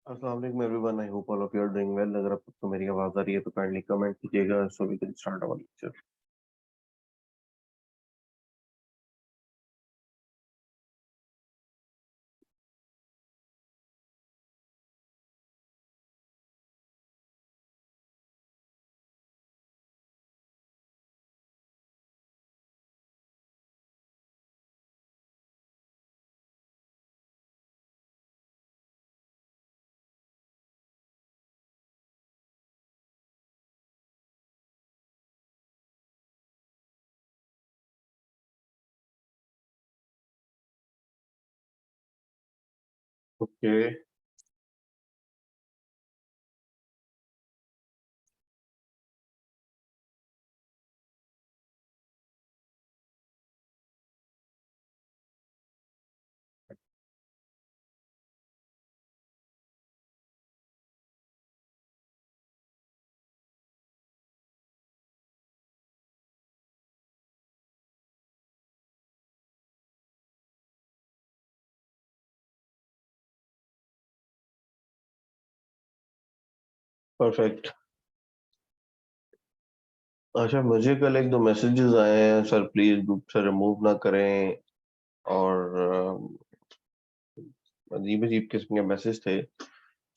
अस्सलाम वालेकुम everyone. I hope all of you are doing well. अगर आपको मेरी आवाज आ रही है तो काइंडली कमेंट कीजिएगा so we can start our lecture. Okay, perfect. अच्छा, मुझे कल एक दो मैसेजेस आए हैं, सर प्लीज ग्रुप से रिमूव ना करें। और अजीब अजीब किस्म के मैसेज थे।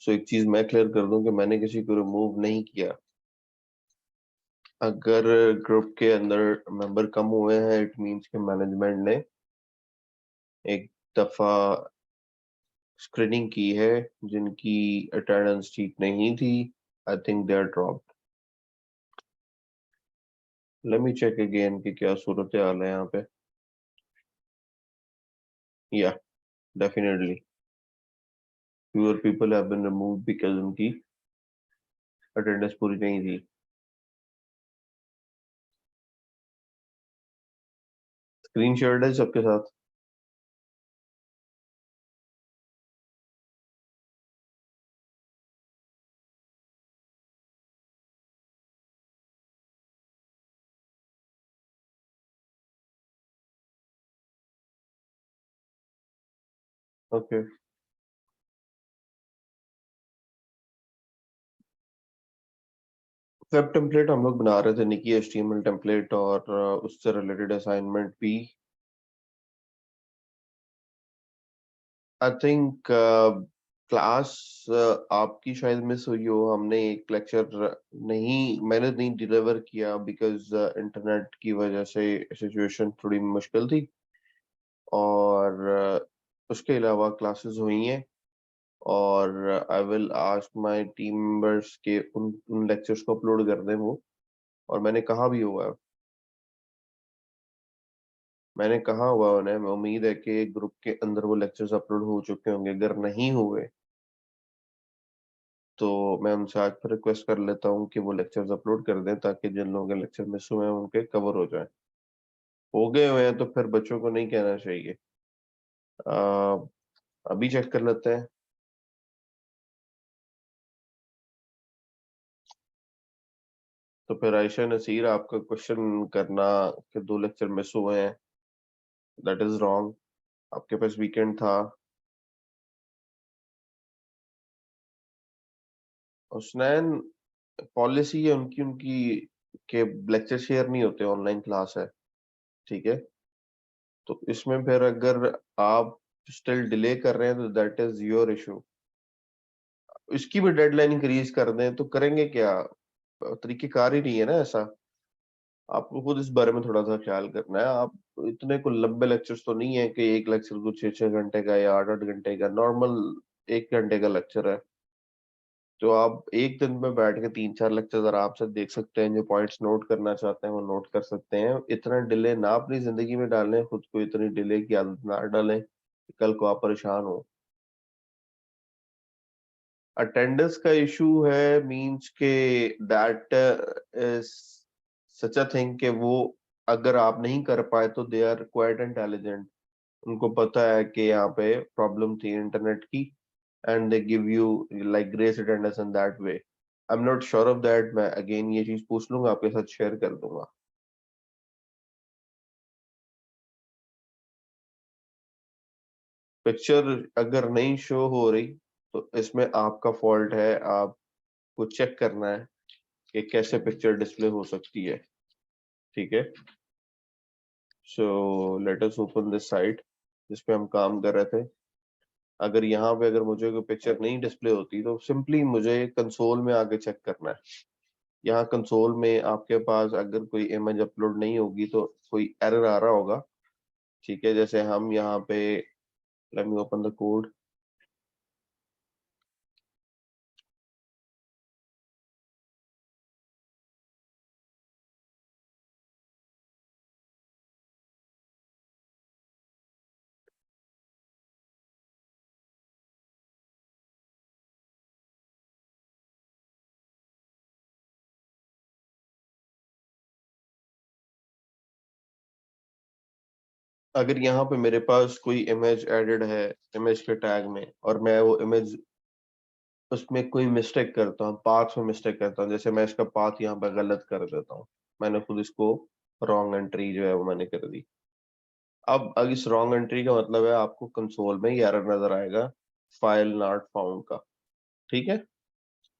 सो एक चीज मैं क्लियर कर दूं कि मैंने किसी को रिमूव नहीं किया। अगर ग्रुप के अंदर मेंबर कम हुए हैं इट मींस कि मैनेजमेंट ने एक दफा स्क्रीनिंग की है जिनकी अटेंडेंस ठीक नहीं थी। I think they are dropped. Let me check again कि क्या सूरत हाल है यहाँ पे। या definitely fewer people have been removed because उनकी अटेंडेंस पूरी नहीं थी। स्क्रीन शेयर्ड है सबके साथ। ओके, वेब टेम्पलेट हम लोग बना रहे थे, निकी एचटीएमएल टेम्पलेट और उससे रिलेटेड असाइनमेंट भी। आई थिंक क्लास आपकी शायद मिस हुई हो। हमने एक लेक्चर नहीं मैंने नहीं डिलीवर किया बिकॉज इंटरनेट की वजह से सिचुएशन थोड़ी मुश्किल थी। और उसके अलावा क्लासेस हुई हैं। और I will ask my team members के उन उन लेक्चर्स को अपलोड कर दें वो। और मैंने कहा हुआ उन्हें, मैं उम्मीद है कि ग्रुप के अंदर वो लेक्चर्स अपलोड हो चुके होंगे। अगर नहीं हुए तो मैं उनसे आज फिर रिक्वेस्ट कर लेता हूँ कि वो लेक्चर्स अपलोड कर दें ताकि जिन लोगों के लेक्चर मिस हुए हैं उनके कवर हो जाए। हो गए हुए हैं तो फिर बच्चों को नहीं कहना चाहिए। आ, अभी चेक कर लेते हैं। तो फिर आयशा नसीर, आपका क्वेश्चन करना कि दो लेक्चर मिस हुए हैं, दैट इज रॉन्ग। आपके पास वीकेंड था। उसनैन, पॉलिसी है उनकी उनकी के लेक्चर शेयर नहीं होते, ऑनलाइन क्लास है। ठीक है। तो इसमें फिर अगर आप स्टिल डिले कर रहे हैं तो दैट इज योर इशू। इसकी भी डेडलाइन इंक्रीज कर दें तो करेंगे क्या? तरीकेकार ही नहीं है ना ऐसा। आपको खुद इस बारे में थोड़ा सा ख्याल करना है। आप इतने को लंबे लेक्चर्स तो नहीं है कि एक लेक्चर को 6-6 घंटे का या 8-8 घंटे का, नॉर्मल 1 घंटे का लेक्चर है। तो आप एक दिन में बैठ के 3-4 लेक्चर आराम से देख सकते हैं। जो पॉइंट्स नोट करना चाहते हैं वो नोट कर सकते हैं। इतना डिले ना अपनी जिंदगी में डालें, खुद को इतनी डिले की आदत ना डालें कि कल को आप परेशान हो। अटेंडेंस का इशू है मींस के that is such a thing कि वो अगर आप नहीं कर पाए तो दे आर क्वाइट इंटेलिजेंट। उनको पता है कि यहाँ पे प्रॉब्लम थी इंटरनेट की and they give you like grace attendance in that way. I am not sure of that. मैं अगेन ये चीज पूछ लूंगा, आपके साथ शेयर कर दूंगा। पिक्चर अगर नहीं शो हो रही तो इसमें आपका फॉल्ट है, आपको चेक करना है कि कैसे पिक्चर डिस्प्ले हो सकती है। ठीक है, so let us open this site जिस पे हम काम कर रहे थे। अगर यहाँ पे अगर मुझे कोई पिक्चर नहीं डिस्प्ले होती तो सिंपली मुझे कंसोल में आके चेक करना है। यहाँ कंसोल में आपके पास अगर कोई इमेज अपलोड नहीं होगी तो कोई एरर आ रहा होगा। ठीक है, जैसे हम यहाँ पे, let me open the code. अगर यहाँ पे मेरे पास कोई इमेज एडेड है इमेज के टैग में, और मैं वो इमेज उसमें कोई मिस्टेक करता हूँ, पाथ में मिस्टेक करता हूँ, जैसे मैं इसका पाथ यहाँ पे गलत कर देता हूँ, मैंने खुद इसको रॉन्ग एंट्री जो है वो मैंने कर दी। अब इस रॉन्ग एंट्री का मतलब है आपको कंसोल में ये एरर नजर आएगा, फाइल नॉट फाउंड का। ठीक है,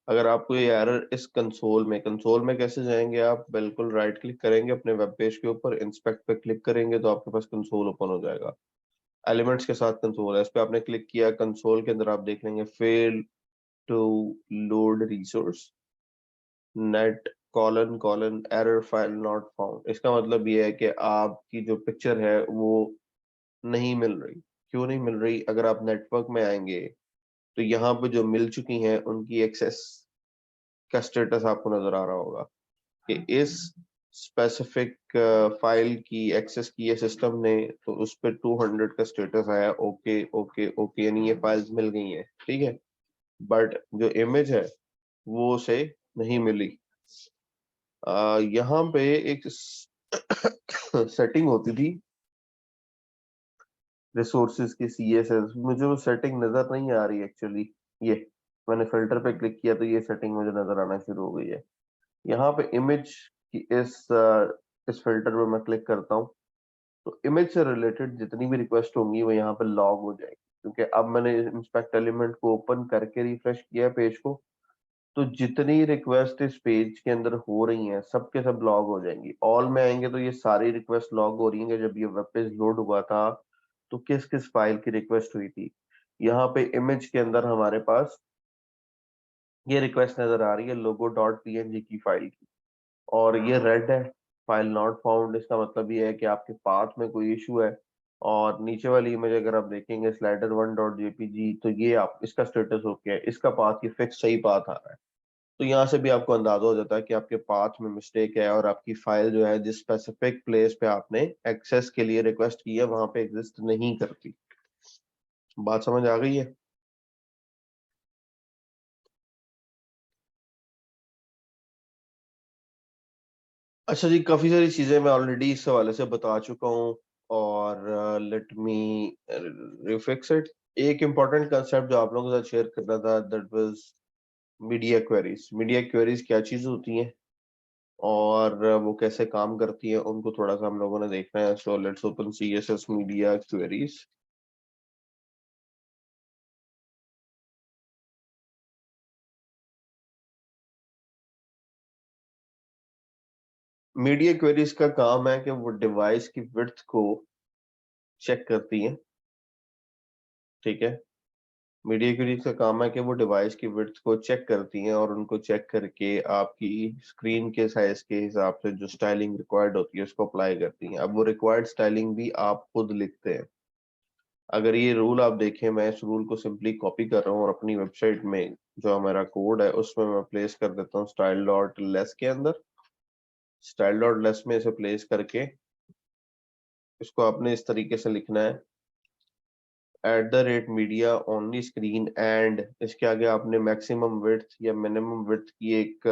अगर आपको ये एरर इस कंसोल में कैसे जाएंगे, आप बिल्कुल राइट क्लिक करेंगे अपने वेब पेज के ऊपर, इंस्पेक्ट पे क्लिक करेंगे तो आपके पास कंसोल ओपन हो जाएगा। एलिमेंट्स के साथ कंसोल है, इस पे आपने क्लिक किया, कंसोल के अंदर आप देख लेंगे fail to load resource net colon colon error file not found. इसका मतलब ये है कि आपकी जो पिक्चर है वो नहीं मिल रही। क्यों नहीं मिल रही? अगर आप नेटवर्क में आएंगे तो यहाँ पे जो मिल चुकी हैं उनकी एक्सेस का स्टेटस आपको नजर आ रहा होगा कि इस स्पेसिफिक फाइल की एक्सेस की है सिस्टम ने, तो उस पे 200 का स्टेटस आया, ओके ओके ओके, यानी ये फाइल्स मिल गई हैं। ठीक है, बट जो इमेज है वो उसे नहीं मिली। यहाँ पे एक सेटिंग होती थी रिसोर्सेज की, CSS, मुझे वो सेटिंग नजर नहीं आ रही एक्चुअली। ये मैंने फिल्टर पे क्लिक किया तो ये सेटिंग मुझे नजर आना शुरू हो गई है। यहाँ पे इमेज की इस फिल्टर पे मैं क्लिक करता हूँ तो इमेज से रिलेटेड जितनी भी रिक्वेस्ट होंगी वो यहाँ पे लॉग हो जाएगी, क्योंकि अब मैंने इंस्पेक्ट एलिमेंट को ओपन करके रिफ्रेश किया पेज को, तो जितनी रिक्वेस्ट इस पेज के अंदर हो रही हैं सब के सब लॉग हो जाएंगी। ऑल में आएंगे तो ये सारी रिक्वेस्ट लॉग हो रही हैं कि जब ये वेब पेज लोड हुआ था तो किस किस फाइल की रिक्वेस्ट हुई थी। यहाँ पे इमेज के अंदर हमारे पास ये रिक्वेस्ट नजर आ रही है लोगो डॉट png की फाइल की, और ये रेड है, फाइल नॉट फाउंड। इसका मतलब ये है कि आपके पाथ में कोई इशू है। और नीचे वाली इमेज अगर आप देखेंगे स्लाइडर वन डॉट जेपीजी, तो ये आप इसका स्टेटस हो गया है, इसका पाथ ये फिक्स सही पाथ आ रहा है। तो यहाँ से भी आपको अंदाजा हो जाता है कि आपके पाथ में मिस्टेक है और आपकी फाइल जो है जिस स्पेसिफिक प्लेस पे आपने एक्सेस के लिए रिक्वेस्ट की है वहां पे एग्जिस्ट नहीं करती। बात समझ आ गई है? अच्छा जी, काफी सारी चीजें मैं ऑलरेडी इस हवाले से बता चुका हूँ, और लेट मी रिफिक्स इट। एक इम्पॉर्टेंट कंसेप्ट जो आप लोगों के साथ शेयर करना था, that was media queries. Media queries क्या चीज होती हैं और वो कैसे काम करती हैं, उनको थोड़ा सा हम लोगों ने देखना है। So let's open CSS media queries. Media queries का काम है कि वो डिवाइस की विड्थ को चेक करती हैं। ठीक है, मीडिया क्वेरीज का काम है कि वो डिवाइस की विड्थ को चेक करती हैं और उनको चेक करके आपकी स्क्रीन के साइज के हिसाब से जो स्टाइलिंग रिक्वायर्ड होती है उसको अप्लाई करती हैं। अब वो रिक्वायर्ड स्टाइलिंग भी आप खुद लिखते हैं। अगर ये रूल आप देखें, मैं इस रूल को सिंपली कॉपी कर रहा हूँ और अपनी वेबसाइट में जो हमारा कोड है उसमें मैं प्लेस कर देता हूँ स्टाइल डॉट लेस के अंदर। स्टाइल डॉट लेस में इसे प्लेस करके इसको आपने इस तरीके से लिखना है, @मीडिया ओनली स्क्रीन, एंड इसके आगे आपने मैक्सिमम विड्थ या मिनिमम विड्थ की एक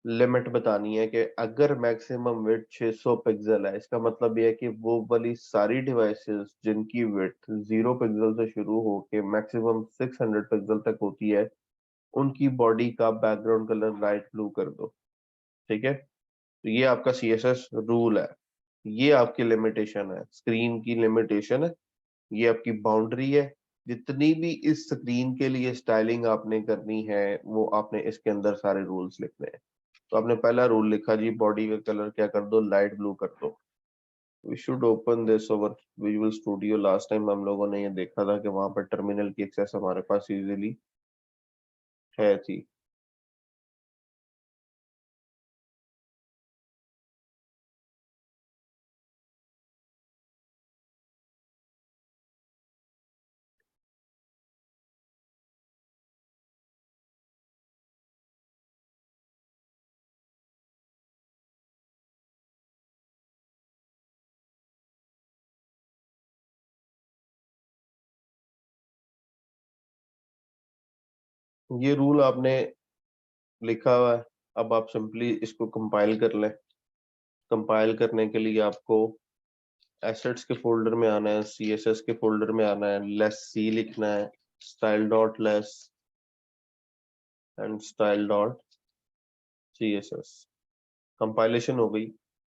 लिमिट बतानी है कि अगर मैक्सिमम विड्थ 600 पिक्सल है, इसका मतलब ये है कि वो वाली सारी डिवाइसेस जिनकी विड्थ 0 पिक्सल से शुरू होके मैक्सिमम 600 पिक्सल तक होती है, उनकी बॉडी का बैकग्राउंड कलर लाइट ब्लू कर दो। ठीक है, तो ये आपका CSS रूल है, ये आपकी लिमिटेशन है, स्क्रीन की लिमिटेशन है, ये आपकी बाउंड्री है जितनी भी इस स्क्रीन के लिए स्टाइलिंग आपने करनी है वो आपने इसके अंदर सारे रूल्स लिखने हैं। तो आपने पहला रूल लिखा जी, बॉडी का कलर क्या कर दो, लाइट ब्लू कर दो। We should open this over visual studio. Last time हम लोगों ने ये देखा था कि वहां पर टर्मिनल की एक्सेस हमारे पास इजीली है थी। ये रूल आपने लिखा हुआ है। अब आप सिंपली इसको कंपाइल कर लें। कंपाइल करने के लिए आपको एसेट्स के फोल्डर में आना है, सीएसएस के फोल्डर में आना है, लेस सी लिखना है, style dot less and style dot CSS. Compilation हो गई।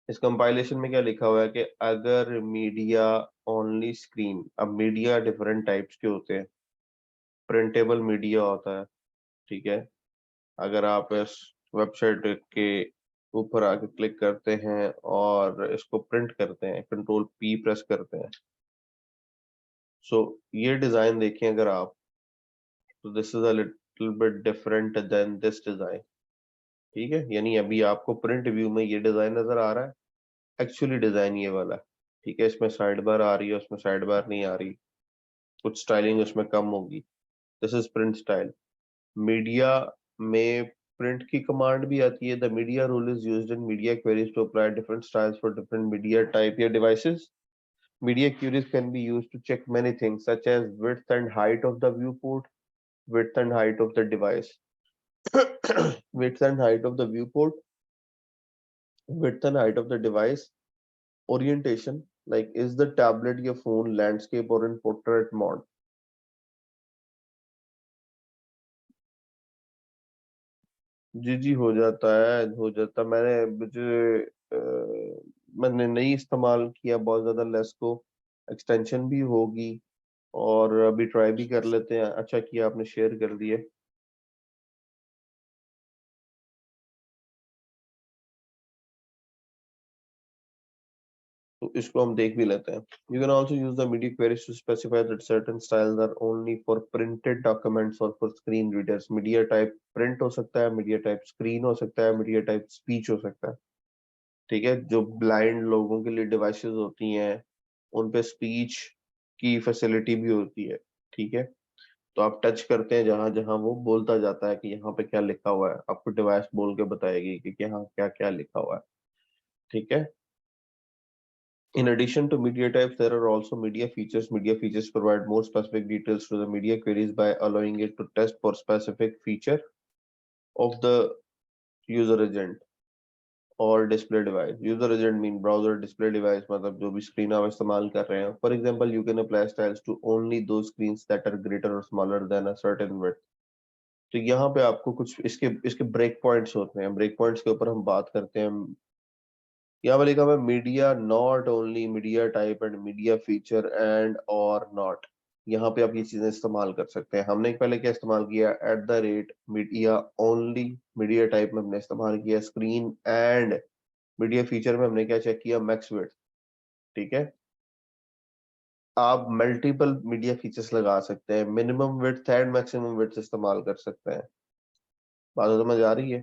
इस कंपाइलेशन में क्या लिखा हुआ है कि अगर मीडिया ओनली स्क्रीन, अब मीडिया डिफरेंट टाइप्स के होते हैं। प्रिंटेबल मीडिया होता है, ठीक है। अगर आप इस वेबसाइट के ऊपर आके क्लिक करते हैं और इसको प्रिंट करते हैं, कंट्रोल पी प्रेस करते हैं, सो ये डिजाइन देखें अगर आप, तो this is a little bit different than this design. ठीक है, यानी अभी आपको प्रिंट व्यू में ये डिजाइन नजर आ रहा है, एक्चुअली डिजाइन ये वाला है। ठीक है, इसमें साइड बार आ रही है, उसमें साइड बार नहीं आ रही, कुछ स्टाइलिंग उसमें कम होगी। This is print style. Media में प्रिंट की कमांड भी आती है। The media rule is used in media queries to apply different styles for different media type या devices. Media queries can be used to check many things, such as width and height of the viewport, width and height of the device, width and height of the viewport, width and height of the device, orientation, like is the tablet your phone landscape or in portrait mode. जी जी, हो जाता है, हो जाता। मैंने नहीं इस्तेमाल किया बहुत ज्यादा लेस को। एक्सटेंशन भी होगी और अभी ट्राई भी कर लेते हैं। अच्छा किया आपने शेयर कर दिए। तो इसको हम देख भी लेते हैं। You can also use the media queries to specify that certain styles are only for printed documents or for screen readers. Media type print हो सकता है, media type screen हो सकता है, media type speech हो सकता है। ठीक है, जो ब्लाइंड लोगों के लिए डिवाइसेस होती हैं उन पे स्पीच की फैसिलिटी भी होती है। ठीक है, तो आप टच करते हैं जहां जहां वो बोलता जाता है कि यहाँ पे क्या लिखा हुआ है, आपको डिवाइस बोल के बताएगी कि यहाँ क्या क्या लिखा हुआ है। ठीक है। In addition to media types, there are also media features. Media features provide more specific details to the media queries by allowing it to test for specific feature of the user agent or display device. User agent mean browser, display device मतलब जो भी screen आप इस्तेमाल कर रहे हैं। For example, you can apply styles to only those screens that are greater or smaller than a certain width. तो यहाँ पे आपको कुछ इसके इसके ब्रेक पॉइंट्स होते हैं। ब्रेक पॉइंट्स के ऊपर हम बात करते हैं। यहाँ पर लिखा हुआ है media not only, media type and media feature and और नॉट। यहाँ पे आप ये चीजें इस्तेमाल कर सकते हैं। हमने पहले क्या इस्तेमाल किया, at the rate media only. Media type में हमने इस्तेमाल किया स्क्रीन एंड। मीडिया फीचर में हमने क्या चेक किया, मैक्स विड्थ। ठीक है, आप मल्टीपल मीडिया फीचर्स लगा सकते हैं, minimum width and maximum width इस्तेमाल कर सकते हैं। बात तो समझ आ रही है।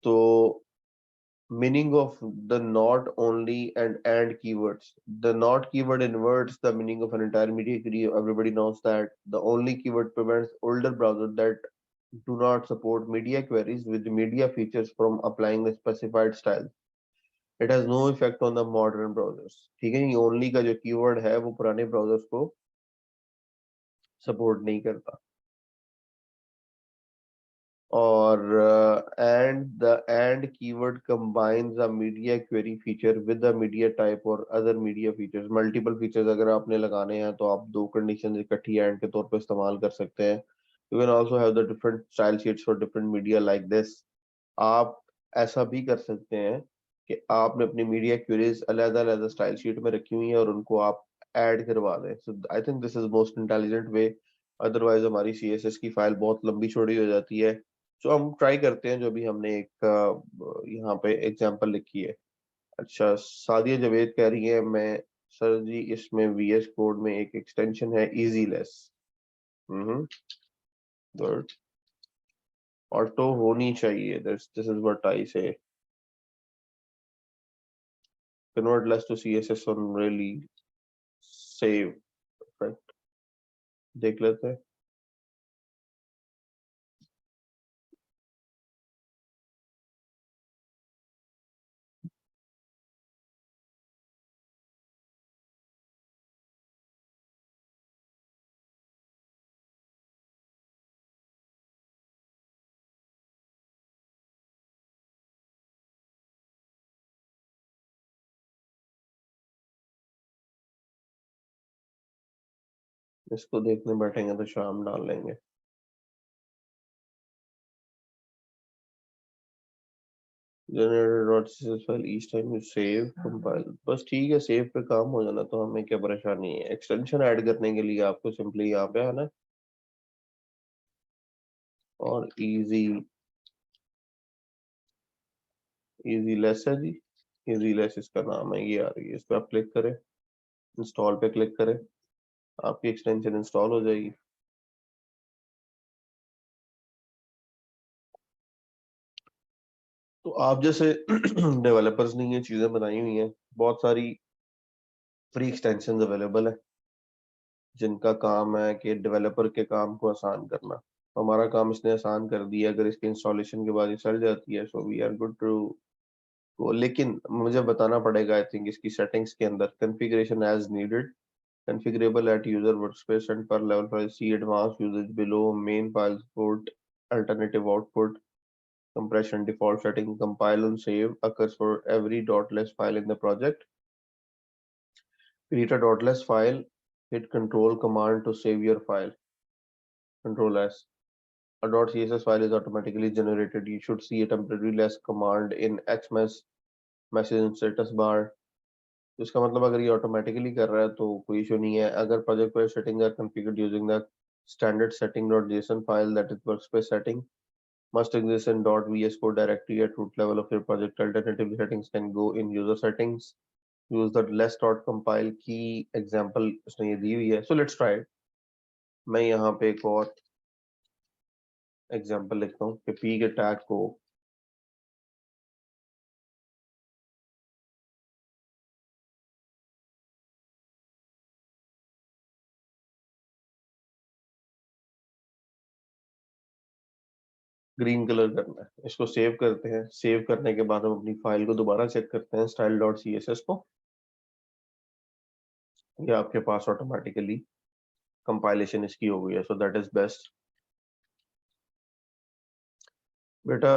तो meaning of the not only and keywords. The not keyword inverts the meaning of an entire media query. Everybody knows that. The only keyword prevents older browsers that do not support media queries with the media features from applying the specified style. It has no effect on the modern browsers. ठीक है, ये only का जो keyword है वो पुराने browsers को support नहीं करता। or and keyword combines a media query feature with the media type or other media features. Multiple features अगर आपने लगाने हैं तो आप दो कंडीशन इकट्ठी एंड के तौर पे इस्तेमाल कर सकते हैं। You can also have the different style sheets for different media like this. आप ऐसा भी कर सकते हैं कि आपने अपनी मीडिया क्वेरीज अलग अलग स्टाइल शीट में रखी हुई है और उनको आप ऐड करवा दें। So I think this is most intelligent way, otherwise हमारी CSS की फाइल बहुत लंबी चौड़ी हो जाती है। तो हम ट्राई करते हैं जो भी हमने एक यहाँ पे एग्जांपल लिखी है। अच्छा, सादिया जावेद कह रही है, मैं सर जी इसमें VS कोड में एक एक्सटेंशन है इजी लेस। गुड, ऑटो होनी चाहिए, this is what I say. Convert less to CSS on really save, right? देख लेते हैं। इसको देखने बैठेंगे तो शाम डाल लेंगे। generator.css file each time you save compile, बस ठीक है, सेव पे काम हो जाना तो हमें क्या परेशानी है। एक्सटेंशन ऐड करने के लिए आपको सिंपली यहाँ पे आना और इजी लेस है जी, इजी लेस इसका नाम है, ये आ रही है, इस पे आप क्लिक करें, इंस्टॉल पे क्लिक करें, आपकी एक्सटेंशन इंस्टॉल हो जाएगी। तो आप जैसे डेवलपर्स ने ये चीजें बनाई हुई हैं, बहुत सारी फ्री एक्सटेंशन अवेलेबल है जिनका काम है कि डेवलपर के काम को आसान करना। तो हमारा काम इसने आसान कर दिया, अगर इसके इंस्टॉलेशन के बाद ये चल जाती है so we are good to go. लेकिन मुझे बताना पड़ेगा आई थिंक इसकी सेटिंग्स के अंदर, configuration as needed, configurable at user workspace and per level file, see advanced usage below, main file support, alternative output, compression, default setting, compile and save occurs for every .less file in the project. Create a .less file, hit control command to save your file, control S. A .css file is automatically generated. You should see a temporary less command in XMS message and status bar. तो इसका मतलब अगर ये automatically कर रहा है तो कोई इशू नहीं है। अगर प्रोजेक्ट पर setting are configured using the standard setting.json file, that is workspace setting, must exist in .vs code directory at root level of your project. Alternative settings can go in user settings. Use the less.compile की example उसने ये दी हुई है, so let's try it. मैं यहाँ पे एक और एग्जांपल लिखता हूँ कि p के टैग को ग्रीन कलर करना है। इसको सेव करते हैं, सेव करने के बाद हम अपनी फाइल को दोबारा चेक करते हैं style.css को, ये आपके पास ऑटोमेटिकली कंपाइलेशन इसकी हो गई है, सो दैट इज बेस्ट। बेटा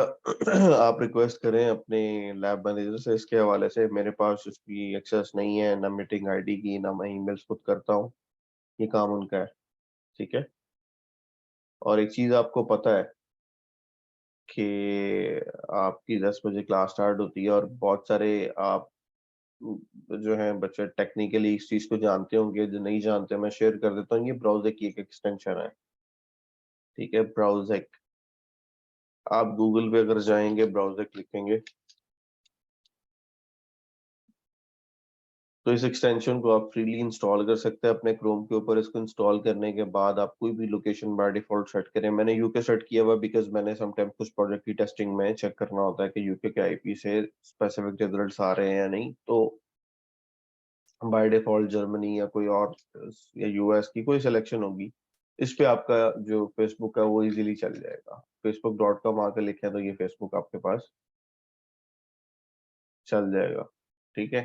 आप रिक्वेस्ट करें अपने लैब मैनेजर से इसके हवाले से, मेरे पास उसकी एक्सेस नहीं है, ना मीटिंग आईडी की, ना मैं ईमेल्स खुद करता हूँ, ये काम उनका है। ठीक है, और एक चीज आपको पता है कि आपकी 10 बजे क्लास स्टार्ट होती है और बहुत सारे आप जो हैं बच्चे टेक्निकली इस चीज को जानते होंगे, जो नहीं जानते मैं शेयर कर देता हूँ। ये ब्राउज़र की एक एक्सटेंशन है, ठीक है, ब्राउज़र। आप गूगल पे अगर जाएंगे, ब्राउज़र लिखेंगे तो इस एक्सटेंशन को आप फ्रीली इंस्टॉल कर सकते हैं अपने क्रोम के ऊपर। इसको इंस्टॉल करने के बाद आप कोई भी लोकेशन बाय डिफॉल्ट सेट करें। मैंने यूके सेट किया हुआ बिकॉज मैंने समटाइम कुछ प्रोजेक्ट की टेस्टिंग में चेक करना होता है कि यूके के आईपी से स्पेसिफिक रिजल्ट्स आ रहे हैं या नहीं। तो बाय डिफॉल्ट जर्मनी या कोई और या यूएस की कोई सिलेक्शन होगी, इस पे आपका जो फेसबुक है वो इजीली चल जाएगा। facebook.com आके लिखे तो ये फेसबुक आपके पास चल जाएगा। ठीक है,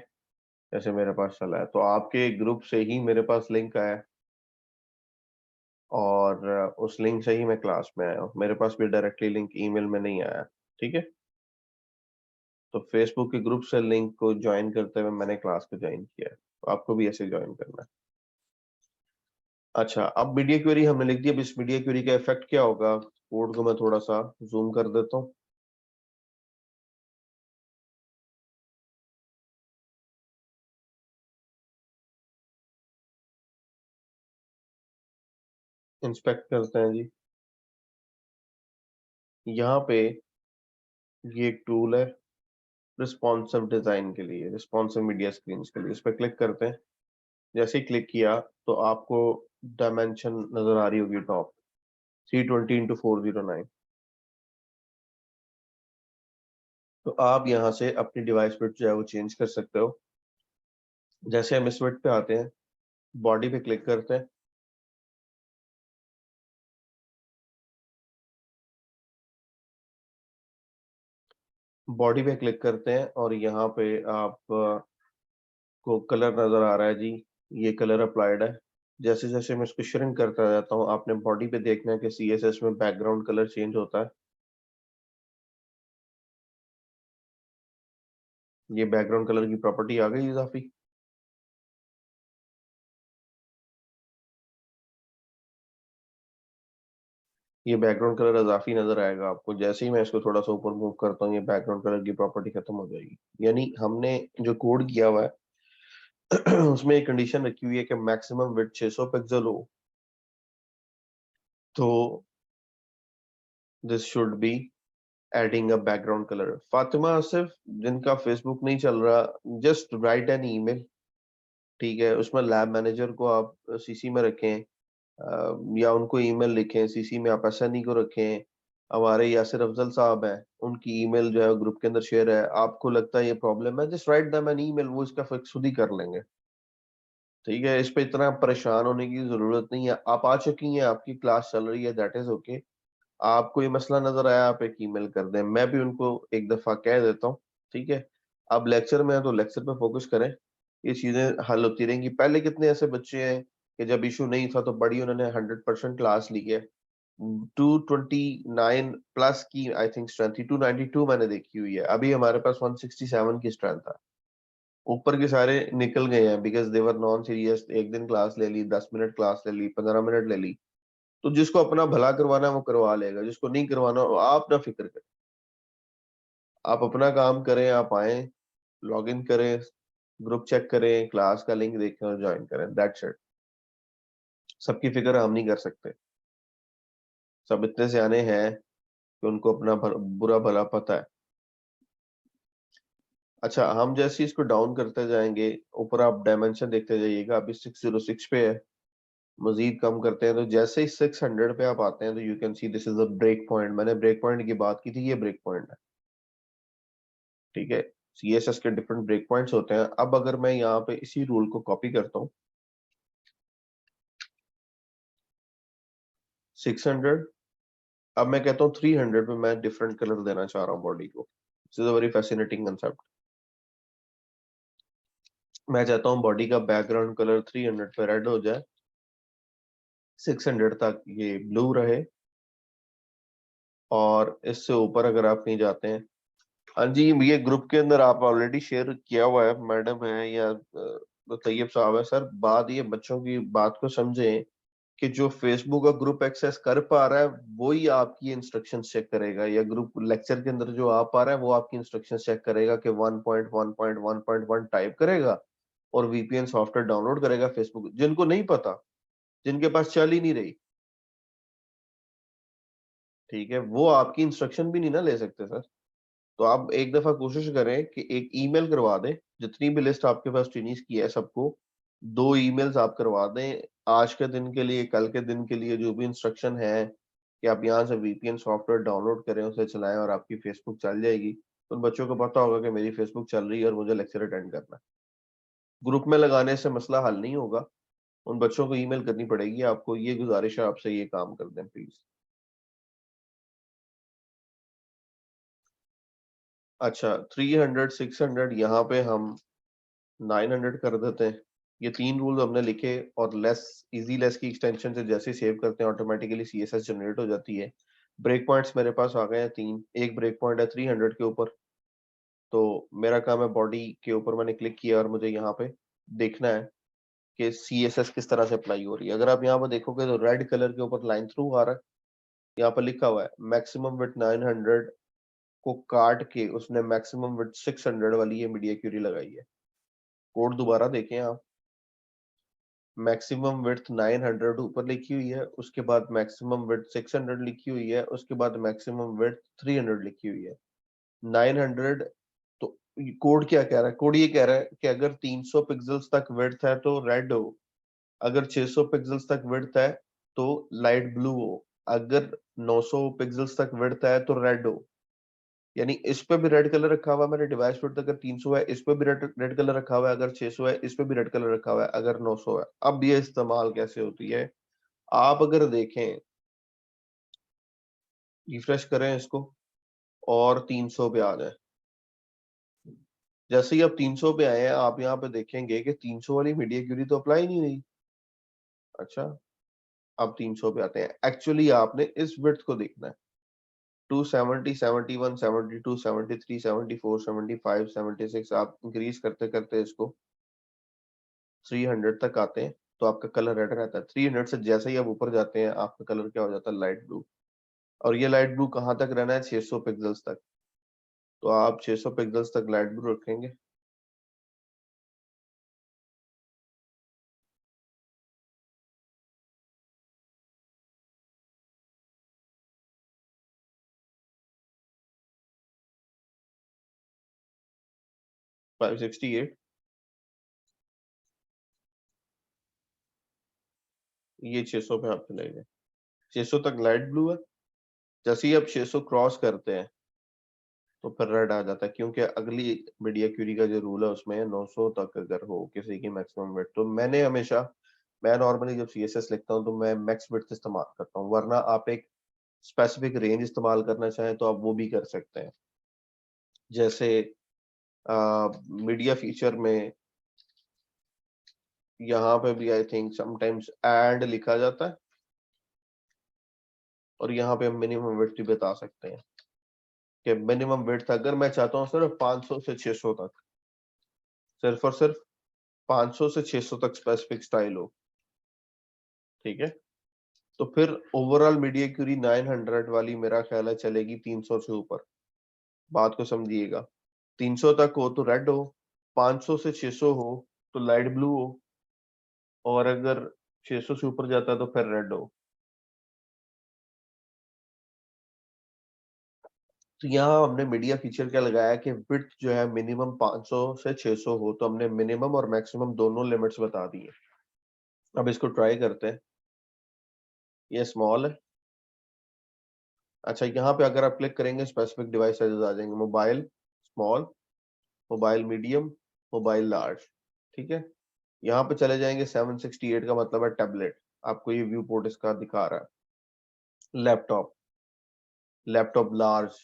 जैसे मेरे पास चला है, तो आपके ग्रुप से ही मेरे पास लिंक आया और उस लिंक से ही मैं क्लास में आया हूँ। मेरे पास भी डायरेक्टली लिंक ईमेल में नहीं आया। ठीक है, तो फेसबुक के ग्रुप से लिंक को ज्वाइन करते हुए मैंने क्लास को ज्वाइन किया है, तो आपको भी ऐसे ज्वाइन करना है। अच्छा, अब मीडिया क्वेरी हमने लिख दी, अब इस मीडिया क्वेरी का इफेक्ट क्या होगा, कोड को मैं थोड़ा सा जूम कर देता हूँ। इंस्पेक्ट करते हैं जी। यहाँ पे ये एक टूल है रिस्पॉन्सिव डिजाइन के लिए, रिस्पॉन्सिव मीडिया स्क्रीन के लिए। इस पर क्लिक करते हैं। जैसे ही क्लिक किया तो आपको डायमेंशन नजर आ रही होगी टॉप, 320x409। तो आप यहाँ से अपनी डिवाइस पर जो है वो चेंज कर सकते हो। जैसे हम इस विड्थ पे आते हैं, बॉडी पे क्लिक करते हैं, बॉडी पे क्लिक करते हैं और यहाँ पे आप को कलर नजर आ रहा है जी, ये कलर अप्लाइड है। जैसे जैसे मैं इसको श्रिंक करता जाता हूँ, आपने बॉडी पे देखना है कि सीएसएस में बैकग्राउंड कलर चेंज होता है। ये बैकग्राउंड कलर की प्रॉपर्टी आ गई इजाफी। ये बैकग्राउंड कलर इजाफी नजर आएगा आपको। जैसे ही मैं इसको थोड़ा सा ऊपर मूव करता हूँ, ये बैकग्राउंड कलर की प्रॉपर्टी खत्म हो जाएगी। यानी हमने जो कोड किया हुआ है उसमें एक कंडीशन रखी हुई है कि मैक्सिमम विड्थ 600 पिक्सल हो, तो this should be adding a background colour. Fatima Asif, जिनका फेसबुक नहीं चल रहा, जस्ट राइट एन ईमेल, ठीक है, उसमें लैब मैनेजर को आप सीसी में रखें, या उनको ईमेल लिखें, सीसी में आप एसएनई को रखें। हमारे यासिर अफजल साहब हैं, उनकी ईमेल जो है ग्रुप के अंदर शेयर है। आपको लगता है ये प्रॉब्लम है, just write them an email, वो इसका फिक्स खुद ही कर लेंगे। ठीक है, इस पे इतना परेशान होने की जरूरत नहीं है। आप आ चुकी हैं, आपकी क्लास चल रही है, दैट इज ओके। आपको ये मसला नजर आया, आप एक ईमेल कर दें, मैं भी उनको एक दफा कह देता हूँ। ठीक है, अब लेक्चर में है तो लेक्चर पे फोकस करें, ये चीजें हल होती रहेंगी। पहले कितने ऐसे बच्चे हैं कि जब इशू नहीं था तो बड़ी उन्होंने 100% क्लास ली है। 229 प्लस की आई थिंक स्ट्रेंथ थी, 292 मैंने देखी हुई है। अभी हमारे पास 167 की स्ट्रेंथ है। ऊपर के सारे निकल गए हैं बिकॉज देवर नॉन सीरियस। एक दिन क्लास ले ली, 10 मिनट क्लास ले ली, 15 मिनट ले ली। तो जिसको अपना भला करवाना है वो करवा लेगा, जिसको नहीं करवाना आप ना फिक्र करें। आप अपना काम करें, आप आए, लॉग इन करें, ग्रुप चेक करें, क्लास का लिंक देखें और ज्वाइन करें, दैट्स इट। सबकी फिक्र हम नहीं कर सकते। सब इतने सियाने हैं कि उनको अपना बुरा भला पता है। अच्छा, हम जैसे ही इसको डाउन करते जाएंगे, ऊपर आप डायमेंशन देखते जाइएगा। अभी 606 पे है, मजीद कम करते हैं तो जैसे ही 600 पे आप आते हैं तो you can see this is a break point. मैंने ब्रेक पॉइंट की बात की थी, ये ब्रेक पॉइंट है। ठीक है, सीएसएस के डिफरेंट ब्रेक पॉइंट्स होते हैं। अब अगर मैं यहाँ पे इसी रूल को कॉपी करता हूँ, 600, अब मैं कहता हूँ 300 पे मैं डिफरेंट कलर देना चाह रहा हूँ बॉडी को। This is a very fascinating concept. मैं चाहता हूँ बॉडी का बैकग्राउंड कलर 300 पे रेड हो जाए, 600 तक ये ब्लू रहे, और इससे ऊपर अगर आप नहीं जाते हैं। हाँ जी, ये ग्रुप के अंदर आप ऑलरेडी शेयर किया हुआ है, मैडम है या तैयब साहब है। सर, बात ये बच्चों की बात को समझें कि जो फेसबुक का ग्रुप एक्सेस कर पा रहा है वही आपकी इंस्ट्रक्शन चेक करेगा, या ग्रुप लेक्चर के अंदर जो आ पा रहा है वो आपकी इंस्ट्रक्शन चेक करेगा कि 1.1.1.1 टाइप करेगा और वीपीएन सॉफ्टवेयर डाउनलोड करेगा फेसबुक। जिनको नहीं पता, जिनके पास चल ही नहीं रही, ठीक है, वो आपकी इंस्ट्रक्शन भी नहीं ना ले सकते सर। तो आप एक दफा कोशिश करें कि एक ईमेल करवा दें, जितनी भी लिस्ट आपके पास ट्रेनिंग्स की है सबको 2 ईमेल्स आप करवा दें, आज के दिन के लिए, कल के दिन के लिए, जो भी इंस्ट्रक्शन है कि आप यहाँ से वीपीएन सॉफ्टवेयर डाउनलोड करें, उसे चलाएं और आपकी फेसबुक चल जाएगी। तो उन बच्चों को पता होगा कि मेरी फेसबुक चल रही है और मुझे लेक्चर अटेंड करना है। ग्रुप में लगाने से मसला हल नहीं होगा, उन बच्चों को ईमेल करनी पड़ेगी आपको। ये गुजारिश है आपसे, ये काम कर दें प्लीज। अच्छा, 300, 600, यहाँ पे हम 900 कर देते हैं। ये 3 रूल हमने लिखे, और लेस, इजी लेस की एक्सटेंशन से जैसे सेव करते हैं ऑटोमेटिकली सीएसएस जनरेट हो जाती है। ब्रेक पॉइंट्स मेरे पास आ गए हैं 3। एक ब्रेक पॉइंट है 300 के ऊपर, तो मेरा काम है बॉडी के ऊपर मैंने क्लिक किया और मुझे यहाँ पे देखना है कि सीएसएस किस तरह से अप्लाई हो रही है। अगर आप यहाँ पर देखोगे तो रेड कलर के ऊपर लाइन थ्रू आ रहा है, यहाँ पर लिखा हुआ है मैक्सिमम विड्थ 900 को काट के उसने मैक्सिमम विड्थ 600 वाली ये मीडिया क्यूरी लगाई है। कोड दोबारा देखें आप, मैक्सिमम विड्थ 900 ऊपर लिखी हुई है, उसके बाद मैक्सिमम विड्थ 600 लिखी हुई है, उसके बाद मैक्सिमम विड्थ 300 लिखी हुई है। 900, तो कोड क्या कह रहा है? कोड ये कह रहा है कि अगर 300 पिक्सल्स तक विड्थ है तो रेड हो, अगर 600 पिक्सल्स तक विड्थ है तो लाइट ब्लू हो, अगर 900 पिक्सल्स तक विड्थ है तो रेड हो। यानी इस पे भी रेड कलर रखा हुआ है, मेरे डिवाइस पर अगर 300 है इस पे भी रेड कलर रखा हुआ है, अगर 600 है इस पे भी रेड कलर रखा हुआ है, अगर 900 है। अब ये इस्तेमाल कैसे होती है, आप अगर देखें, रिफ्रेश करें इसको और 300 पे आ जाए। जैसे ही आप 300 पे आए हैं, आप यहाँ पे देखेंगे कि 300 वाली मीडिया क्यूरी तो अप्लाई नहीं हुई। अच्छा, अब 300 पे आते हैं। एक्चुअली आपने इस विड्थ को देखना है। 270, 71, 72, 73, 74, 75, 76, आप इंक्रीज करते करते इसको 300 तक आते हैं, तो आपका कलर रेड रहता है। 300 से जैसे ही आप ऊपर जाते हैं, आपका कलर क्या हो जाता है? Light blue. और ये लाइट ब्लू कहाँ तक रहना है? 600 पिक्सल्स तक। तो आप 600 पिक्सल्स तक लाइट ब्लू रखेंगे। फाइव सिक्सटी एट, ये 600 पे आप चलेंगे। 600 तक लाइट ब्लू है। जैसे ही आप 600 क्रॉस करते हैं तो फिर रेड आ जाता है, क्योंकि अगली मीडिया क्यूरी का जो रूल है उसमें 900 तक अगर हो किसी की मैक्सिमम विड्थ, तो मैं नॉर्मली जब सीएसएस लिखता हूँ तो मैं मैक्स विड्थ इस्तेमाल करता हूँ, वरना आप एक स्पेसिफिक रेंज इस्तेमाल करना चाहें तो आप वो भी कर सकते हैं। जैसे मीडिया फीचर में यहाँ पे भी आई थिंक समटाइम्स एंड लिखा जाता है, और यहाँ पे हम मिनिमम विड्थ भी बता सकते हैं कि मिनिमम विड्थ अगर मैं चाहता हूँ सिर्फ 500 से 600 तक, सिर्फ और सिर्फ 500 से 600 तक स्पेसिफिक स्टाइल हो, ठीक है, तो फिर ओवरऑल मीडिया क्यूरी 900 वाली मेरा ख्याल है चलेगी 300 से ऊपर। बात को समझिएगा, 300 तक हो तो रेड हो, 500 से 600 हो तो लाइट ब्लू हो, और अगर 600 से ऊपर जाता है तो फिर रेड हो। तो यहाँ हमने मीडिया फीचर क्या लगाया कि विड्थ जो है मिनिमम 500 से 600 हो, तो हमने मिनिमम और मैक्सिमम दोनों लिमिट्स बता दी है। अब इसको ट्राई करते हैं। ये स्मॉल है। अच्छा, यहाँ पे अगर आप क्लिक करेंगे स्पेसिफिक डिवाइस साइजेस आ जाएंगे। Mobile small, mobile medium, mobile large, ठीक है। यहाँ पे चले जाएंगे 768 का मतलब है टैबलेट, आपको ये व्यू पोर्ट इसका दिखा रहा है। लैपटॉप, लैपटॉप लार्ज,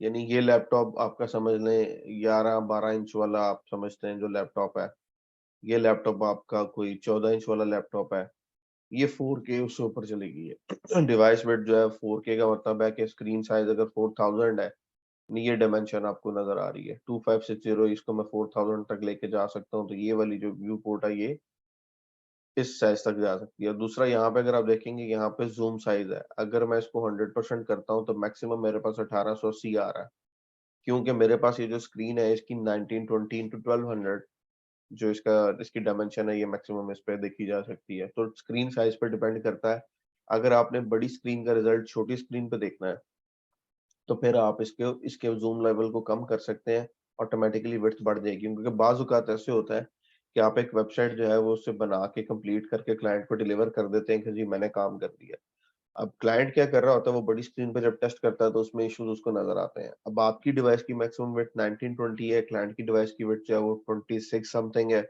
यानी ये लैपटॉप आपका समझ लें 11-12 इंच वाला आप समझते हैं जो लैपटॉप है। ये लैपटॉप आपका कोई 14 इंच वाला लैपटॉप है। ये 4K उससे ऊपर चली गई है। डिवाइस वेट जो है 4K का मतलब है कि स्क्रीन साइज अगर 4000 है, ये डायमेंशन आपको नजर आ रही है 2560, इसको मैं 4000 तक लेके जा सकता हूँ, तो ये वाली जो व्यू पोर्ट है ये इस साइज तक जा सकती है। दूसरा, यहाँ पे अगर आप देखेंगे यहाँ पे जूम साइज है, अगर मैं इसको 100% करता हूँ तो मैक्सिमम मेरे पास 1880 आ रहा है, क्योंकि मेरे पास ये जो स्क्रीन है इसकी 1920 x 1200 जो इसकी डायमेंशन है, ये मैक्सिमम इस पे देखी जा सकती है। तो स्क्रीन साइज पे डिपेंड करता है। अगर आपने बड़ी स्क्रीन का रिजल्ट छोटी स्क्रीन पे देखना है तो फिर आप इसके इसके जूम लेवल को कम कर सकते हैं, ऑटोमेटिकली विड्थ बढ़ जाएगी। क्योंकि बाज औकात ऐसे होता है कि आप एक वेबसाइट जो है वो उससे बना के कंप्लीट करके क्लाइंट को डिलीवर कर देते हैं कि जी मैंने काम कर दिया। अब क्लाइंट क्या कर रहा होता है, वो बड़ी स्क्रीन पर जब टेस्ट करता है तो उसमें इश्यूज उसको नजर आते हैं। अब आपकी डिवाइस की मैक्सिमम विड्थ 1920 है, क्लाइंट की डिवाइस की विड्थ जो है वो 26 समथिंग है,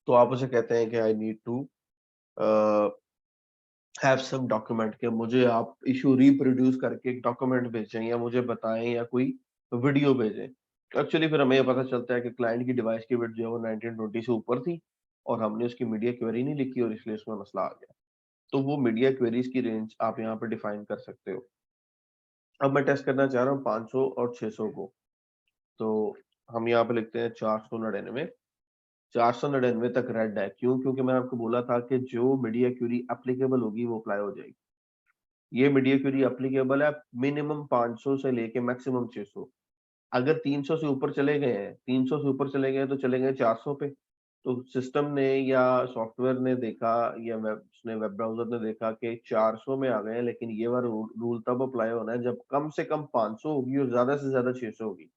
तो आप उसे कहते हैं कि I need to have some document, के मुझे आप इशू रिप्रोड्यूस करके एक डॉक्यूमेंट भेजें या मुझे बताएं या कोई वीडियो भेजें। तो एक्चुअली फिर हमें ये पता चलता है कि क्लाइंट की डिवाइस की विड्थ जो है वो 1920 से ऊपर थी, और हमने उसकी मीडिया क्वेरी नहीं लिखी और इसलिए उसमें मसला आ गया। तो वो मीडिया क्वेरीज की रेंज आप यहाँ पे डिफाइन कर सकते हो। अब मैं टेस्ट करना चाह रहा हूँ 500 और 600 को, तो हम यहाँ पे लिखते हैं 499। 499 तक रेड है, क्यों? क्योंकि मैंने आपको बोला था कि जो मीडिया क्यूरी एप्लीकेबल होगी वो अप्लाई हो जाएगी। ये मीडिया क्यूरी एप्लीकेबल है मिनिमम 500 से लेके मैक्सिमम 600। अगर 300 से ऊपर चले गए हैं, 300 से ऊपर चले गए तो चले गए 400 पे, तो सिस्टम ने या सॉफ्टवेयर ने देखा या वेब ब्राउजर ने देखा कि 400 में आ गए हैं, लेकिन ये वाला रूल तब अप्लाई होना है जब कम से कम 500 होगी और ज्यादा से ज्यादा 600 होगी।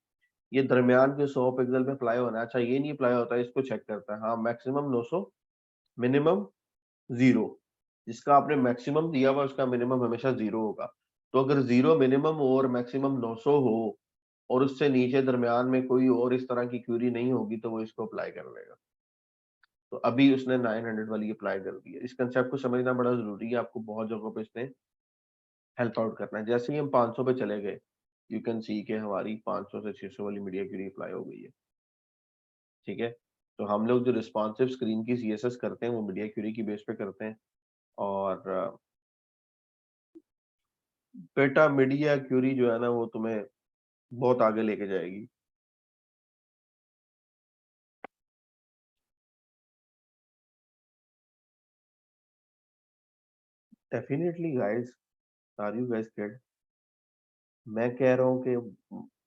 ये दरमियान के 100 पिक्सल पे अप्लाई होना है। अच्छा, ये नहीं अप्लाई होता है, इसको चेक करता है। हाँ, मैक्सिमम 900, मिनिमम 0। जिसका आपने मैक्सिमम दिया हुआ उसका मिनिमम हमेशा 0 होगा। तो अगर 0 मिनिमम हो और मैक्सिमम 900 हो और उससे नीचे दरमियान में कोई और इस तरह की क्यूरी नहीं होगी तो वो इसको अप्लाई कर लेगा। तो अभी उसने 900 वाली अप्लाई कर दी है। इस कंसेप्ट को समझना बड़ा जरूरी है, आपको बहुत जगहों पे इसने हेल्प आउट करना है। जैसे ही हम 500 पे चले गए, यू कैन सी के हमारी 500 से 600 वाली मीडिया क्यूरी अप्लाई हो गई है। ठीक है, तो हम लोग जो रिस्पॉन्सिव स्क्रीन की सीएसएस करते हैं वो मीडिया क्यूरी की बेस पे करते हैं। और बेटा मीडिया क्यूरी जो है ना वो तुम्हें बहुत आगे लेके जाएगी। Definitely guys, are you guys kid? मैं कह रहा हूँ कि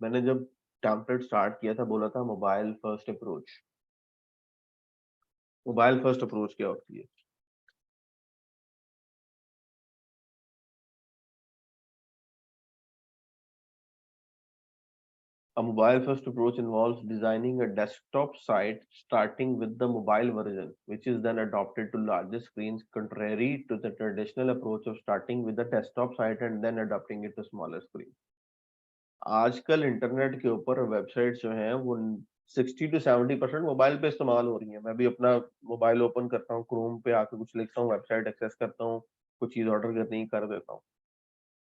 मैंने जब टेम्पलेट स्टार्ट किया था बोला था mobile first approach. Mobile first approach क्या होती है? A mobile first approach involves designing a desktop site starting with the mobile version, which is then adopted to larger screens, contrary to the traditional approach of starting with the desktop site and then adopting it to smaller screen. आजकल internet के ऊपर website जो हैं वो 60 to 70% mobile पे इस्तेमाल हो रही हैं। मैं भी अपना मोबाइल ओपन करता हूँ, क्रोम पे आके कुछ लिखता हूँ, वेबसाइट एक्सेस करता हूँ, कुछ चीज ऑर्डर करनी कर देता हूँ।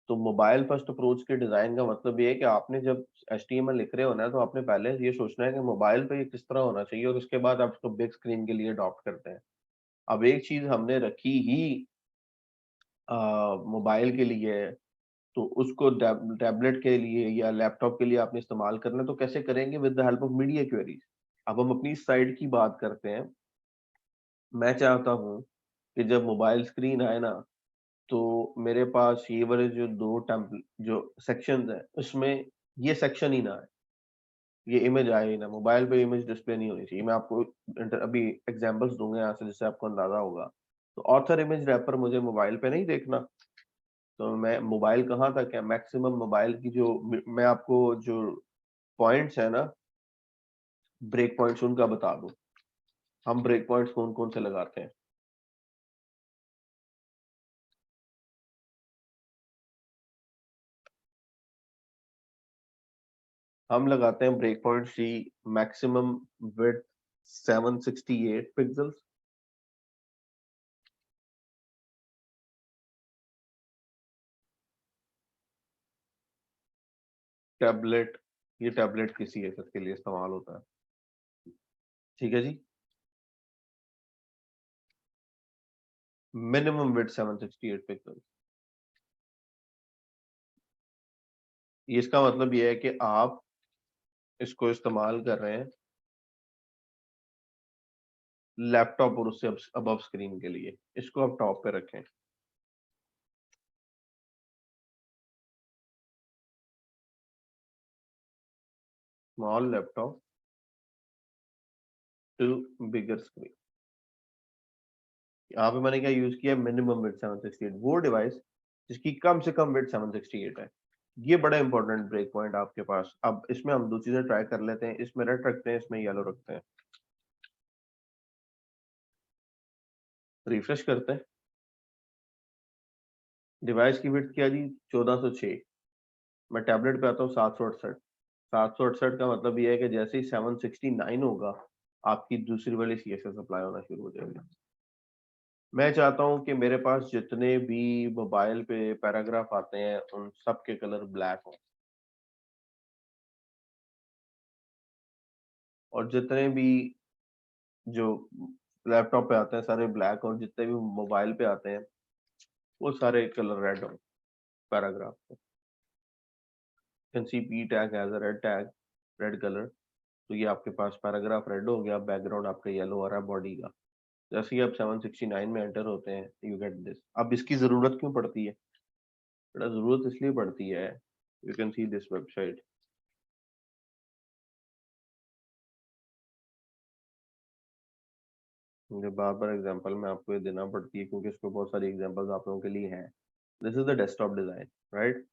तो मोबाइल फर्स्ट अप्रोच के डिजाइन का मतलब ये है कि आपने जब HTML लिख रहे हो ना तो आपने पहले ये सोचना है कि मोबाइल पे ये किस तरह होना चाहिए और उसके बाद आप उसको बिग स्क्रीन के लिए अडॉप्ट करते हैं। अब एक चीज हमने रखी ही मोबाइल के लिए है, तो उसको टैबलेट के लिए या लैपटॉप के लिए आपने इस्तेमाल करना है, तो कैसे करेंगे? With the help of media queries. अब हम अपनी साइड की बात करते हैं। मैं चाहता हूँ कि जब मोबाइल स्क्रीन आए ना तो मेरे पास ये वाले जो दो टेम्पल जो सेक्शंस हैं उसमें ये सेक्शन ही ना है, ये इमेज आए ही ना। मोबाइल पे इमेज डिस्प्ले नहीं होनी चाहिए। मैं आपको अभी एग्जांपल्स दूंगा यहाँ से जिससे आपको अंदाजा होगा। तो ऑथर इमेज रैपर मुझे मोबाइल पे नहीं देखना। तो मैं मोबाइल कहाँ तक है, मैक्सिमम मोबाइल की जो मैं आपको जो पॉइंट्स है ना, ब्रेक पॉइंट्स उनका बता दूं। हम ब्रेक पॉइंट्स कौन कौन से लगाते हैं? हम लगाते हैं break point C, maximum width 768 pixels. Tablet, ये टैबलेट की सीएसएस के लिए इस्तेमाल होता है। ठीक है जी। Minimum width 768 pixel. इसका मतलब ये है कि आप इसको इस्तेमाल कर रहे हैं लैपटॉप और उससे अबव स्क्रीन के लिए। इसको आप टॉप पे रखें। Small laptop to bigger screen. यहाँ पे मैंने क्या यूज किया? Minimum width 768। वो डिवाइस जिसकी कम से कम विड्थ 768 है। ये बड़ा इंपॉर्टेंट ब्रेक पॉइंट आपके पास। अब इसमें हम दो चीजें ट्राई कर लेते हैं, इसमें रेड रखते हैं, इसमें येलो रखते हैं। रिफ्रेश करते हैं। डिवाइस की विड्थ क्या जी? 1406। मैं टैबलेट पे आता हूँ 768। 768 का मतलब ये है कि जैसे ही 769 होगा आपकी दूसरी वाली सीएसएस अप्लाई होना शुरू हो जाएगी। मैं चाहता हूं कि मेरे पास जितने भी मोबाइल पे पैराग्राफ आते हैं उन सब के कलर ब्लैक हो, और जितने भी जो लैपटॉप पे आते हैं सारे ब्लैक, और जितने भी मोबाइल पे आते हैं वो सारे कलर रेड हो पैराग्राफ पे। Can see P tag as a red tag, red colour. तो ये आपके पास पैराग्राफ रेड हो गया, बैकग्राउंड आपका येलो आ रहा है बॉडी का। जैसे ही आप 769 में एंटर होते हैं यू गेट दिस। अब इसकी जरूरत क्यों पड़ती है? बड़ा जरूरत इसलिए पड़ती है, you can see this website. मुझे बार बार एग्जांपल में आपको ये देना पड़ती है क्योंकि इसको बहुत सारी एग्जांपल्स आप लोगों के लिए हैं। This is the desktop design, right.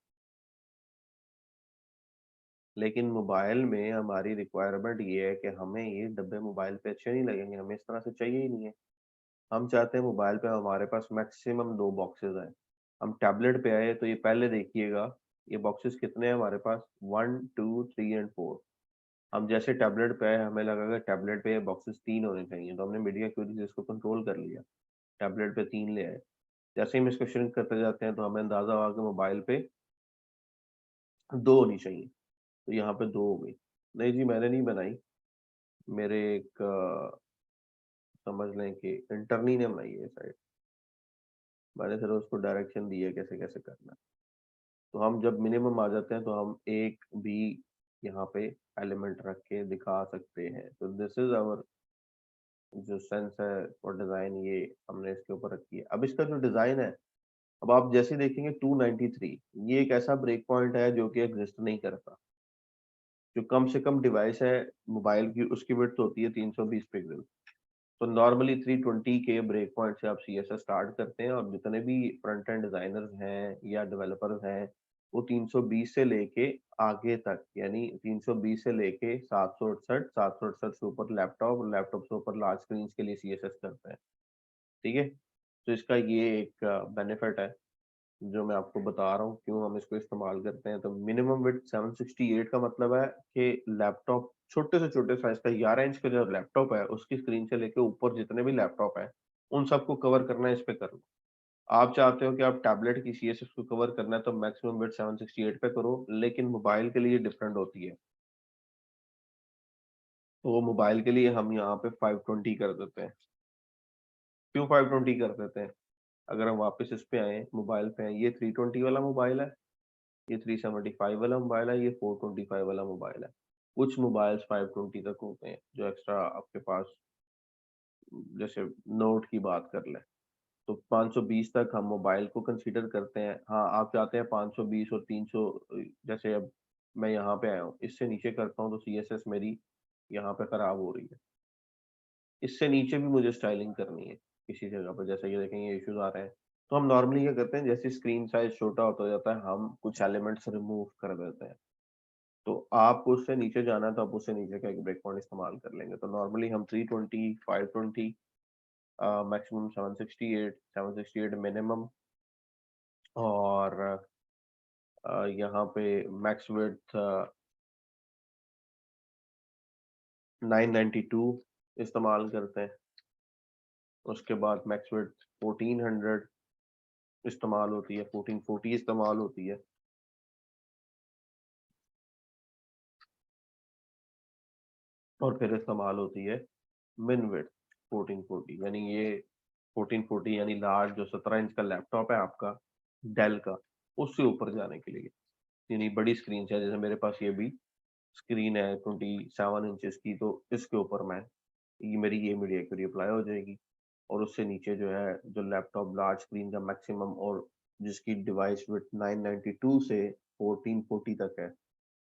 लेकिन मोबाइल में हमारी रिक्वायरमेंट ये है कि हमें ये डब्बे मोबाइल पे अच्छे नहीं लगेंगे, हमें इस तरह से चाहिए ही नहीं है। हम चाहते हैं मोबाइल पे हमारे पास मैक्सिमम 2 बॉक्सेस आए। हम टैबलेट पे आए तो ये पहले देखिएगा, ये बॉक्सेस कितने हैं हमारे पास, 1 2 3 एंड 4। हम जैसे टैबलेट पे आए हमें लगा कि टैबलेट पे ये बॉक्सेस 3 होने चाहिए, तो हमने मीडिया क्यूरी से इसको कंट्रोल कर लिया, टैबलेट पे 3 ले आए। जैसे ही हम इसको श्रिंक करते जाते हैं तो हमें अंदाजा हुआ कि मोबाइल पे 2 होनी चाहिए, तो यहाँ पे 2 हो गई। नहीं जी, मैंने नहीं बनाई, मेरे एक समझ लें कि इंटर्नी ने बनाई है साइड। मैंने सिर्फ उसको डायरेक्शन दी है कैसे कैसे करना है। तो हम जब मिनिमम आ जाते हैं तो हम एक भी यहाँ पे एलिमेंट रख के दिखा सकते हैं। तो दिस इज आवर जो सेंस है और डिजाइन, ये हमने इसके ऊपर रखी है। अब इसका जो डिजाइन है, अब आप जैसे देखेंगे 293, ये एक ऐसा ब्रेक पॉइंट है जो कि एग्जिस्ट नहीं करता। जो कम से कम डिवाइस है मोबाइल की, उसकी विड्थ होती है 320 पिक्सल। तो नॉर्मली 320 के ब्रेक पॉइंट से आप CSS स्टार्ट करते हैं, और जितने भी फ्रंट एंड डिजाइनर्स हैं या डेवलपर्स हैं वो 320 से लेके आगे तक, यानी 320 से लेके 768 से ऊपर लैपटॉप और लैपटॉप से ऊपर लार्ज स्क्रीन के लिए CSS करते हैं। ठीक है, तो इसका ये एक बेनिफिट है जो मैं आपको बता रहा हूँ क्यों हम इसको इस्तेमाल करते हैं। तो मिनिमम विड्थ 768 का मतलब है कि लैपटॉप छोटे से छोटे साइज का 11 इंच का जो लैपटॉप है उसकी स्क्रीन से लेके ऊपर जितने भी लैपटॉप है उन सबको कवर करना है, इस पे कर लो। आप चाहते हो कि आप टैबलेट की CSS को कवर करना है तो मैक्सिमम विड्थ 768 पे करो, लेकिन मोबाइल के लिए डिफरेंट होती है। तो वो मोबाइल के लिए हम यहाँ पे 520 कर देते हैं। क्यों 520 कर देते हैं? अगर हम वापस इस पे आए, मोबाइल पे आए, ये 320 वाला मोबाइल है, ये 375 वाला मोबाइल है, ये 425 वाला मोबाइल है। कुछ मोबाइल्स 520 तक होते हैं जो एक्स्ट्रा आपके पास, जैसे नोट की बात कर लें तो 520 तक हम मोबाइल को कंसीडर करते हैं। हाँ, आप चाहते हैं 520 और 300, जैसे अब मैं यहाँ पे आया हूँ, इससे नीचे करता हूँ तो CSS मेरी यहाँ पे खराब हो रही है। इससे नीचे भी मुझे स्टाइलिंग करनी है किसी जगह पर, जैसे ये देखें ये इश्यूज आ रहे हैं। तो हम नॉर्मली क्या करते हैं, जैसे स्क्रीन साइज छोटा होता जाता है हम कुछ एलिमेंट्स रिमूव कर देते हैं। तो आपको उससे नीचे जाना है तो आप उससे नीचे का एक ब्रेक पॉइंट इस्तेमाल कर लेंगे। तो नॉर्मली हम 320, 520, मैक्सिमम 768 मिनिमम, और यहाँ पे मैक्स विड्थ 992 इस्तेमाल करते हैं। उसके बाद मैक्स विड्थ 1400 इस्तेमाल होती है, 1440 इस्तेमाल होती है। और फिर इस्तेमाल होती है मिन विड्थ 1440, यानी ये 1440 यानी लार्ज जो 17 इंच का लैपटॉप है आपका डेल का, उससे ऊपर जाने के लिए, यानी बड़ी स्क्रीन है। जैसे मेरे पास ये भी स्क्रीन है 27 इंचेस की, तो इसके ऊपर मैं ये मेरी ये मीडिया क्यूरी अप्लाई हो जाएगी। और उससे नीचे जो है, जो लैपटॉप लार्ज स्क्रीन का मैक्सिमम और जिसकी डिवाइस विड्थ 992 से 1440 तक है,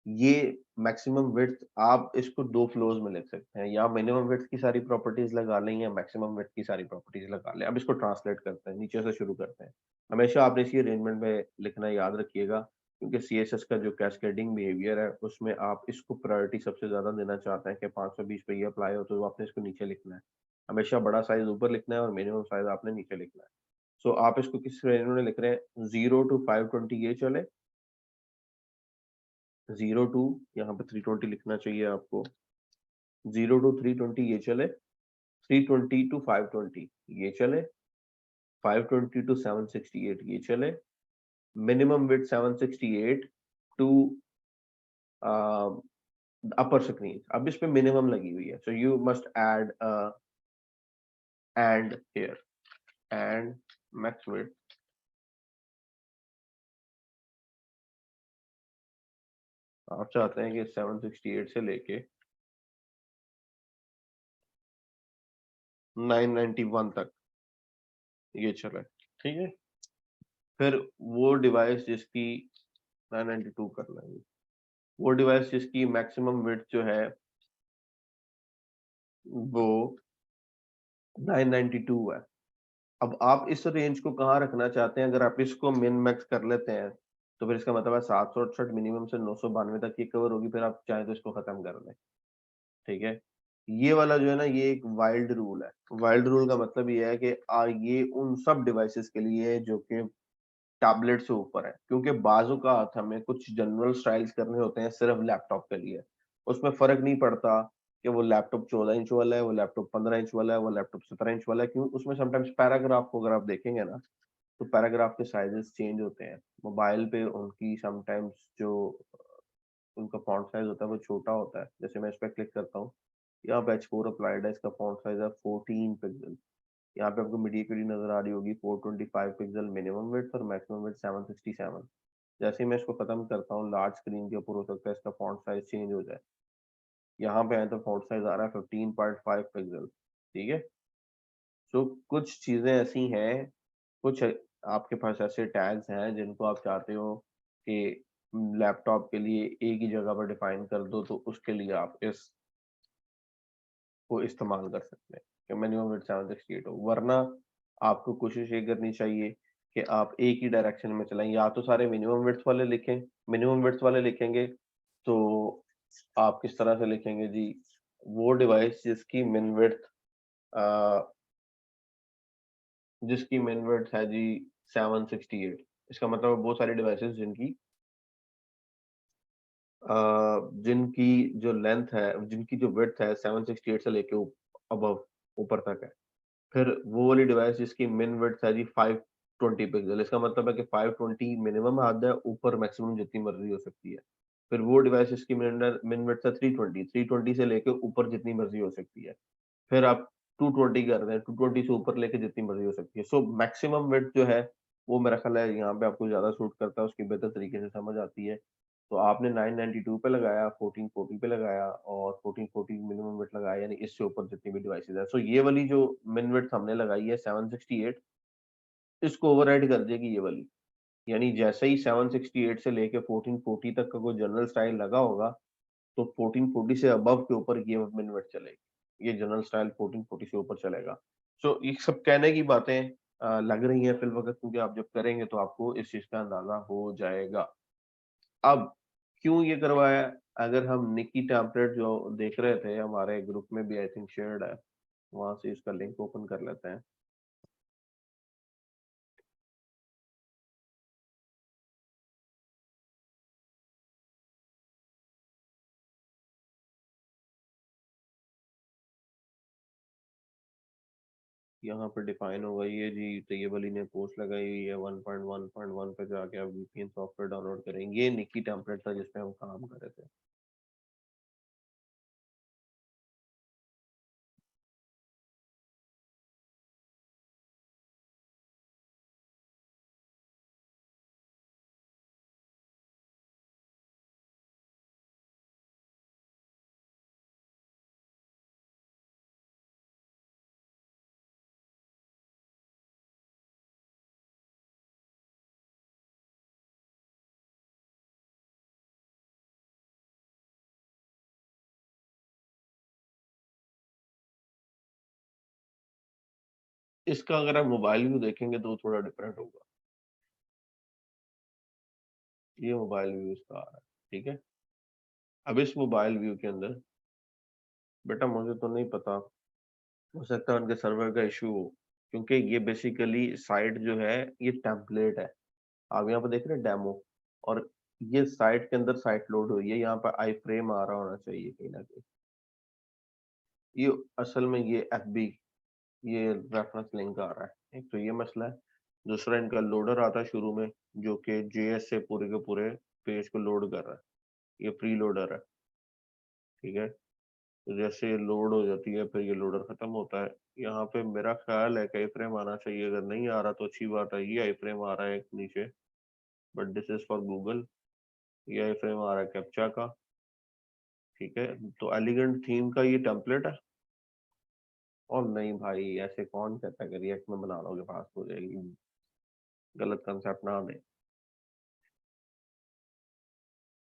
ये मैक्सिमम विड्थ आप इसको 2 फ्लोर्स में लिख सकते हैं, या मिनिमम विड्थ की सारी प्रॉपर्टीज लगा लें या मैक्सिमम विड्थ की सारी प्रॉपर्टीज लगा लें। अब इसको ट्रांसलेट करते हैं, नीचे से शुरू करते हैं। हमेशा आपने इसी अरेंजमेंट में लिखना याद रखिएगा, क्योंकि CSS का जो कैस्केडिंग बिहेवियर है उसमें आप इसको प्रायोरिटी सबसे ज्यादा देना चाहते हैं कि 520 पे ये अप्लाई हो, तो आपने इसको नीचे लिखना है। हमेशा बड़ा साइज ऊपर लिखना है और मिनिमम साइज आपने नीचे लिखना है। सो आप इसको किस रेंज में लिख रहे हैं, 0 to 520 ये चले, 0 to यहाँ पे 320 लिखना चाहिए आपको, 0 to 320 ये चले, 320 to 520 ये चले, 520 to 768 ये चले, minimum width 768 to upper screen. अब इस पे मिनिमम लगी हुई है, so you must add and here, and max width आप चाहते हैं कि 768 से लेके 991 तक ये चले। ठीक है, फिर वो डिवाइस जिसकी 992 करना है, वो डिवाइस जिसकी मैक्सिमम विड्थ जो है वो 992 है। अब आप इस रेंज को कहाँ रखना चाहते हैं? अगर आप इसको मिन मैक्स कर लेते हैं तो फिर इसका मतलब है 768 मिनिमम से 992 तक की कवर होगी, फिर आप चाहें तो इसको खत्म कर लें। ठीक है, ये वाला जो है ना, ये एक वाइल्ड रूल है। वाइल्ड रूल का मतलब ये है कि ये उन सब डिवाइसेस के लिए है जो कि टैबलेट से ऊपर है, क्योंकि बाजू का हाथ हमें कुछ जनरल स्टाइल्स करने होते हैं सिर्फ लैपटॉप के लिए। उसमें फर्क नहीं पड़ता कि वो लैपटॉप 14 इंच वाला है, वो लैपटॉप 15 इंच वाला है, वो लैपटॉप 17 इंच वाला है। क्यों? उसमें समटाइम्स पैराग्राफ को अगर आप देखेंगे ना, तो पैराग्राफ के साइजेस चेंज होते हैं। मोबाइल पे उनकी समटाइम्स जो उनका फॉन्ट साइज होता है वो छोटा होता है। जैसे मैं इस पर क्लिक करता हूँ, यहाँ पे H4 अप्लाइड है, इसका फॉन्ट साइज है 14 पिक्सल। यहाँ पे आपको मीडिया क्यूरी नजर आ रही होगी 425 पिक्सल मिनिमम विड्थ और मैक्सिमम विड्थ 767। जैसे ही मैं इसको खत्म करता हूँ, लार्ज स्क्रीन के ऊपर हो सकता है इसका फॉन्ट साइज चेंज हो जाए। यहाँ पे आए तो फॉन्ट साइज आ रहा है 15.5 पिक्सल। ठीक है, तो कुछ चीजें ऐसी हैं, कुछ आपके पास ऐसे टैग्स हैं जिनको आप चाहते हो कि लैपटॉप के लिए एक ही जगह पर डिफाइन कर दो, तो उसके लिए आप इस को इस्तेमाल कर सकते हैं कि मिनिमम विड्थ 768 हो। वरना आपको कोशिश ये करनी चाहिए कि आप एक ही डायरेक्शन में चलाएं, या तो सारे मिनिमम विड्थ वाले लिखें। मिनिमम विड्थ वाले लिखेंगे तो आप किस तरह से लिखेंगे जी? वो डिवाइस जिसकी मिन विड्थ है जी 768। इसका मतलब है बहुत सारी डिवाइसेस जिनकी जो लेंथ है, जिनकी जो विड्थ है 768 से लेके अबव ऊपर तक है। फिर वो वाली डिवाइस जिसकी मिन विड्थ है जी 520 पिक्सल, इसका मतलब है कि 520 मिनिमम हद है, ऊपर मैक्सिमम जितनी मर्जी हो सकती है। फिर वो डिवाइस जिसकी मिन विड्थ है 320 से लेके ऊपर जितनी मर्जी हो सकती है। फिर आप 220 कर रहे हैं, 220 से ऊपर लेके जितनी मर्जी हो सकती है। सो मैक्सिमम विड्थ जो है वो मेरा ख्याल है यहाँ पे आपको ज्यादा सूट करता है, उसकी बेहतर तरीके से समझ आती है। तो आपने 992 पे लगाया, 1440 पे लगाया और 1440 मिनिमम विड्थ लगाया, यानी इससे ऊपर जितनी भी डिवाइसेज है। सो ये वाली जो मिन विड्थ हमने लगाई है 768, इसको ओवरराइड कर देगी ये वाली। यानी जैसे ही 768 से लेके 1440 तक का कोई जनरल स्टाइल लगा होगा, तो 1440 से अबव के ऊपर ये मिनवेट चलेगी। ये जनरल स्टाइल 1440 से ऊपर चलेगा। सो ये सब कहने की बातें लग रही हैं फिल वक्त, क्योंकि आप जब करेंगे तो आपको इस चीज का अंदाजा हो जाएगा। अब क्यों ये करवाया? अगर हम निकी टेम्पलेट जो देख रहे थे हमारे ग्रुप में भी, आई थिंक शेयर्ड है, वहां से इसका लिंक ओपन कर लेते हैं। यहाँ पे डिफाइन होगा ये जी, तो ये वाली ने पोस्ट लगाई हुई है 1.1.1 पे जाके आप वीपीएन सॉफ्टवेयर डाउनलोड करेंगे। ये निकी टेम्पलेट था जिसपे हम काम कर रहे थे। इसका अगर आप मोबाइल व्यू देखेंगे तो थोड़ा डिफरेंट होगा। ये मोबाइल व्यू इसका आ रहा है। ठीक है, अब इस मोबाइल व्यू के अंदर, बेटा मुझे तो नहीं पता, हो सकता है उनके सर्वर का इशू हो, क्योंकि ये बेसिकली साइट जो है ये टेम्पलेट है। आप यहाँ पर देख रहे हैं डेमो, और ये साइट के अंदर साइट लोड हुई है, यहाँ पर आई फ्रेम आ रहा होना चाहिए कहीं ना कहीं। ये असल में ये एफ बी, ये रेफरेंस लिंक आ रहा है। एक तो ये मसला है। दूसरा इनका लोडर आता है शुरू में, जो कि जेएस से पूरे के पूरे पेज को लोड कर रहा है। ये प्री लोडर है। ठीक है, तो जैसे ये लोड हो जाती है फिर ये लोडर खत्म होता है। यहाँ पे मेरा ख्याल है कि आई फ्रेम आना चाहिए, अगर नहीं आ रहा तो अच्छी बात है। ये आई फ्रेम आ रहा है एक नीचे, but this is for Google. ये आई फ्रेम आ रहा है कैप्चा का। ठीक है, तो एलिगेंट थीम का ये टेम्पलेट है। और नहीं भाई, ऐसे कौन कहता है कि रिएक्ट में बना लोगे फास्ट हो जाएगी? गलत कंसेप्ट ना दें।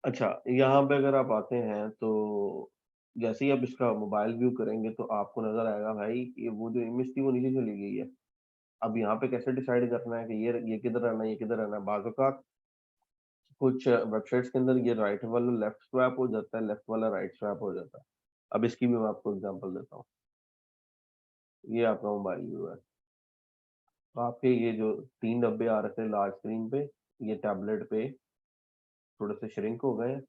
अच्छा, यहाँ पे अगर आप आते हैं तो जैसे ही आप इसका मोबाइल व्यू करेंगे तो आपको नजर आएगा भाई ये वो जो इमेज थी वो नीचे चली गई है। अब यहाँ पे कैसे डिसाइड करना है कि ये किधर रहना है, ये किधर रहना है। बाज़ औक़ात कुछ वेबसाइट्स के अंदर ये राइट वाला लेफ्ट स्वैप हो जाता है, लेफ्ट वाला राइट स्वैप हो जाता है। अब इसकी भी मैं आपको एग्जांपल देता हूँ। ये आपका मोबाइल व्यू है। तो आपके ये जो 3 डब्बे आ रखे थे लार्ज स्क्रीन पे, ये टैबलेट पे थोड़े से श्रिंक हो गए हैं।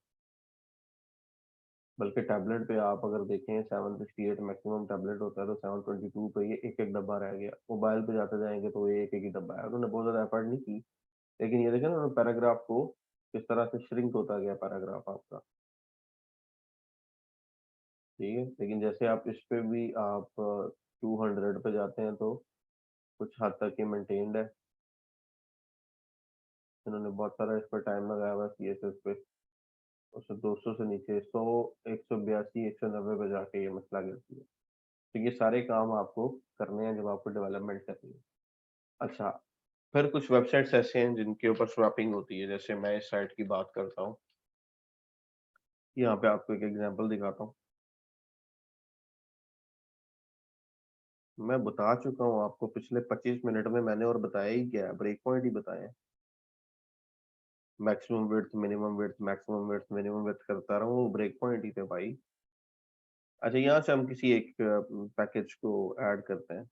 बल्कि टैबलेट पे आप अगर देखें 768 मैक्सिमम टैबलेट होता है, तो 722 पे ये एक-एक डब्बा रह गया। मोबाइल पे जाते जाएँगे तो ये एक-एक ही डब्बा है। उन्होंने बहुत ज़्यादा एफर्ट नहीं की। लेकिन ये देखें ना उन्होंने पैराग्राफ को किस तरह से श्रिंक होता गया पैराग्राफ आपका, ठीक है? लेकिन जैसे आप इस पे भी आप 200 पे जाते हैं तो कुछ हद तक ये मेंटेन्ड है। इन्होंने बहुत सारा इस पर टाइम लगाया हुआ है सीएसएस पे। उससे 200 से नीचे 100, 182, 190 पे जाके ये मसला गिरती है। तो ये सारे काम आपको करने हैं जब आपको डेवलपमेंट करनी है। अच्छा, फिर कुछ वेबसाइट्स ऐसे हैं जिनके ऊपर स्वैपिंग होती है। जैसे मैं इस साइट की बात करता हूँ। यहाँ पे आपको एक एग्जांपल दिखाता हूँ। मैं बता चुका हूँ आपको पिछले 25 मिनट में, मैंने और बताया ही क्या है, ब्रेक पॉइंट ही बताए हैं। Maximum width, minimum width, maximum width, minimum width करता रहा हूँ, वो ब्रेक पॉइंट ही थे भाई। अच्छा, यहाँ से हम किसी एक पैकेज को ऐड करते हैं।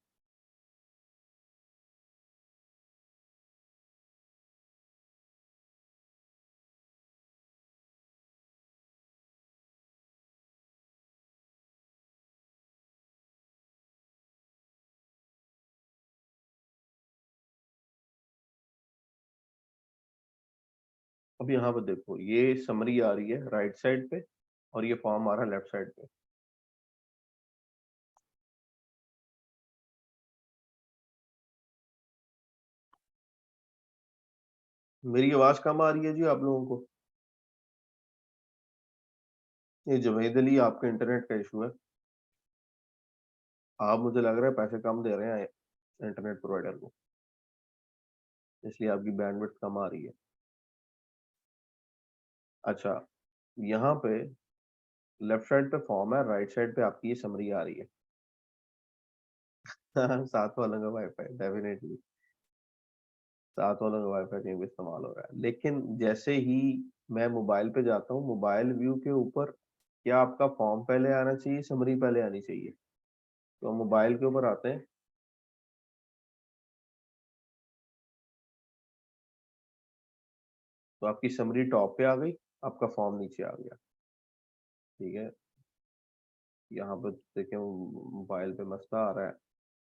अब यहाँ पे देखो ये समरी आ रही है राइट साइड पे और ये फॉर्म आ रहा है लेफ्ट साइड पे। मेरी आवाज कम आ रही है जी आप लोगों को? ये जुवैद अली आपके इंटरनेट का इशू है। आप मुझे लग रहा है पैसे कम दे रहे हैं इंटरनेट प्रोवाइडर को, इसलिए आपकी बैंडविड्थ कम आ रही है। अच्छा, यहाँ पे लेफ्ट साइड पे फॉर्म है, राइट साइड पे आपकी ये समरी आ रही है। साथ वालों का वाईफाई डेफिनेटली, साथ वालों का वाईफाई कहीं भी इस्तेमाल हो रहा है। लेकिन जैसे ही मैं मोबाइल पे जाता हूँ, मोबाइल व्यू के ऊपर क्या आपका फॉर्म पहले आना चाहिए, समरी पहले आनी चाहिए? तो मोबाइल के ऊपर आते हैं। तो आपकी समरी टॉप पे आ गई, आपका फॉर्म नीचे आ गया, ठीक है। यहाँ पर देखें मोबाइल पे मसला आ रहा है,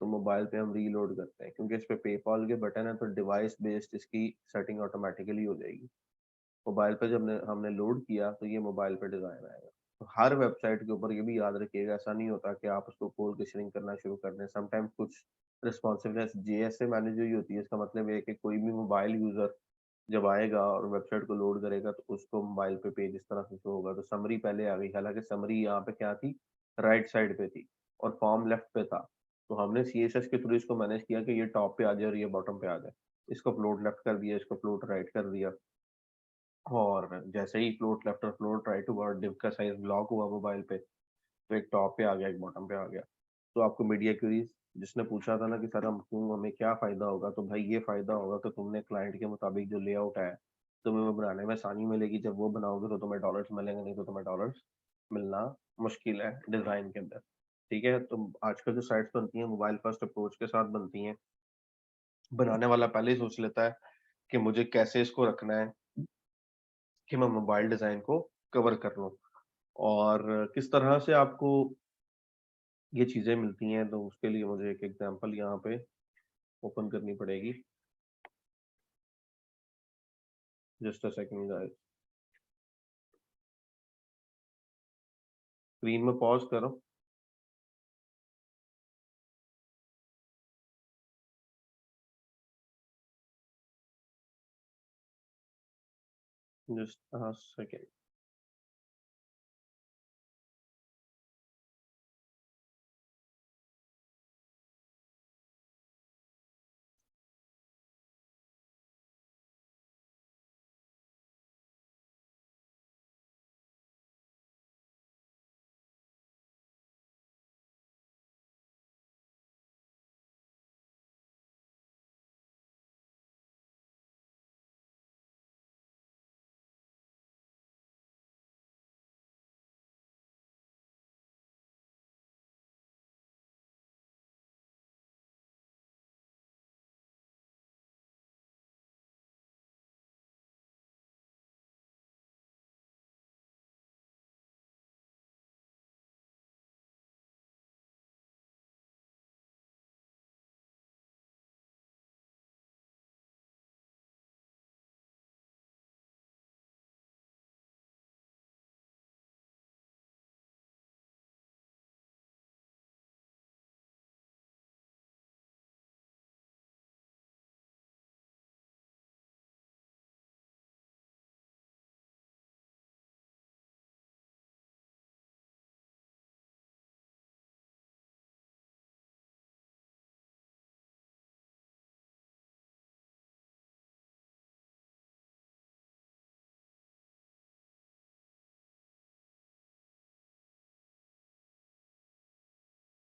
तो मोबाइल पे हम रीलोड करते हैं क्योंकि इस पे पेपॉल के बटन है, तो डिवाइस बेस्ड इसकी सेटिंग ऑटोमेटिकली हो जाएगी। मोबाइल पे जब हमने लोड किया तो ये मोबाइल पे डिजाइन आएगा। तो हर वेबसाइट के ऊपर ये भी याद रखिएगा, ऐसा नहीं होता कि आप उसको खोल के श्रिंक करना शुरू कर दें। समटाइम्स कुछ रिस्पॉन्सिवनेस जेएस से मैनेज हुई होती है। इसका मतलब ये है कि कोई भी मोबाइल यूजर जब आएगा और वेबसाइट को लोड करेगा तो उसको मोबाइल पे पेज इस तरह से शो होगा। तो समरी पहले आ गई, हालांकि समरी यहाँ पे क्या थी, राइट साइड पे थी और फॉर्म लेफ्ट पे था। तो हमने सीएसएस के थ्रू इसको मैनेज किया कि ये टॉप पे आ जाए और ये बॉटम पे आ जाए। इसको फ्लोट लेफ्ट कर दिया, इसको फ्लोट राइट कर दिया। और जैसे ही फ्लोट लेफ्ट और फ्लोट राइट हुआ और डिव का साइज ब्लॉक हुआ मोबाइल पे, तो एक टॉप पे आ गया, एक बॉटम पे आ गया। तो आपको मीडिया क्वेरीज जिसने पूछा था ना कि सर हम क्यों, हमें क्या फायदा होगा, तो भाई ये फायदा होगा कि तुमने क्लाइंट के मुताबिक जो लेआउट है तुम्हें वो बनाने में आसानी मिलेगी। जब वो बनाओगे तो तुम्हें डॉलर्स मिलेंगे, नहीं तो तुम्हें डॉलर्स मिलना मुश्किल है डिजाइन के अंदर, ठीक है। तो आजकल जो साइट्स बनती हैं मोबाइल फर्स्ट अप्रोच के साथ बनती हैं। बनाने वाला पहले ही सोच लेता है कि मुझे कैसे इसको रखना है कि मैं मोबाइल डिजाइन को कवर कर लूँ। और किस तरह से आपको ये चीजें मिलती हैं, तो उसके लिए मुझे एक एग्जांपल यहाँ पे ओपन करनी पड़ेगी। Just a second guys, screen में पॉज करो। Just a second.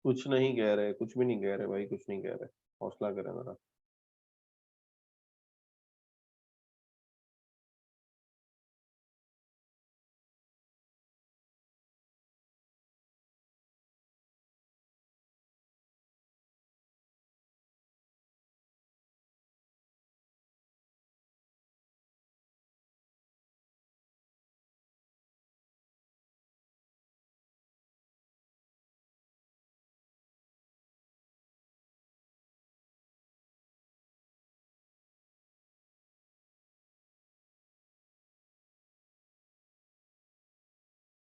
कुछ नहीं कह रहे, कुछ भी नहीं कह रहे भाई, कुछ नहीं कह रहे, हौसला करें जरा।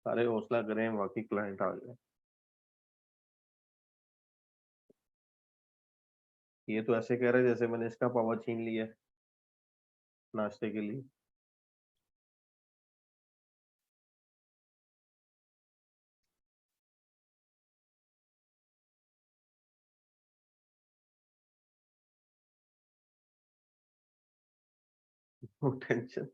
सारे हौसला करें, बाकी क्लाइंट आ गए। ये तो ऐसे कह रहे हैं जैसे मैंने इसका पावर छीन लिया है नाश्ते के लिए। टेंशन।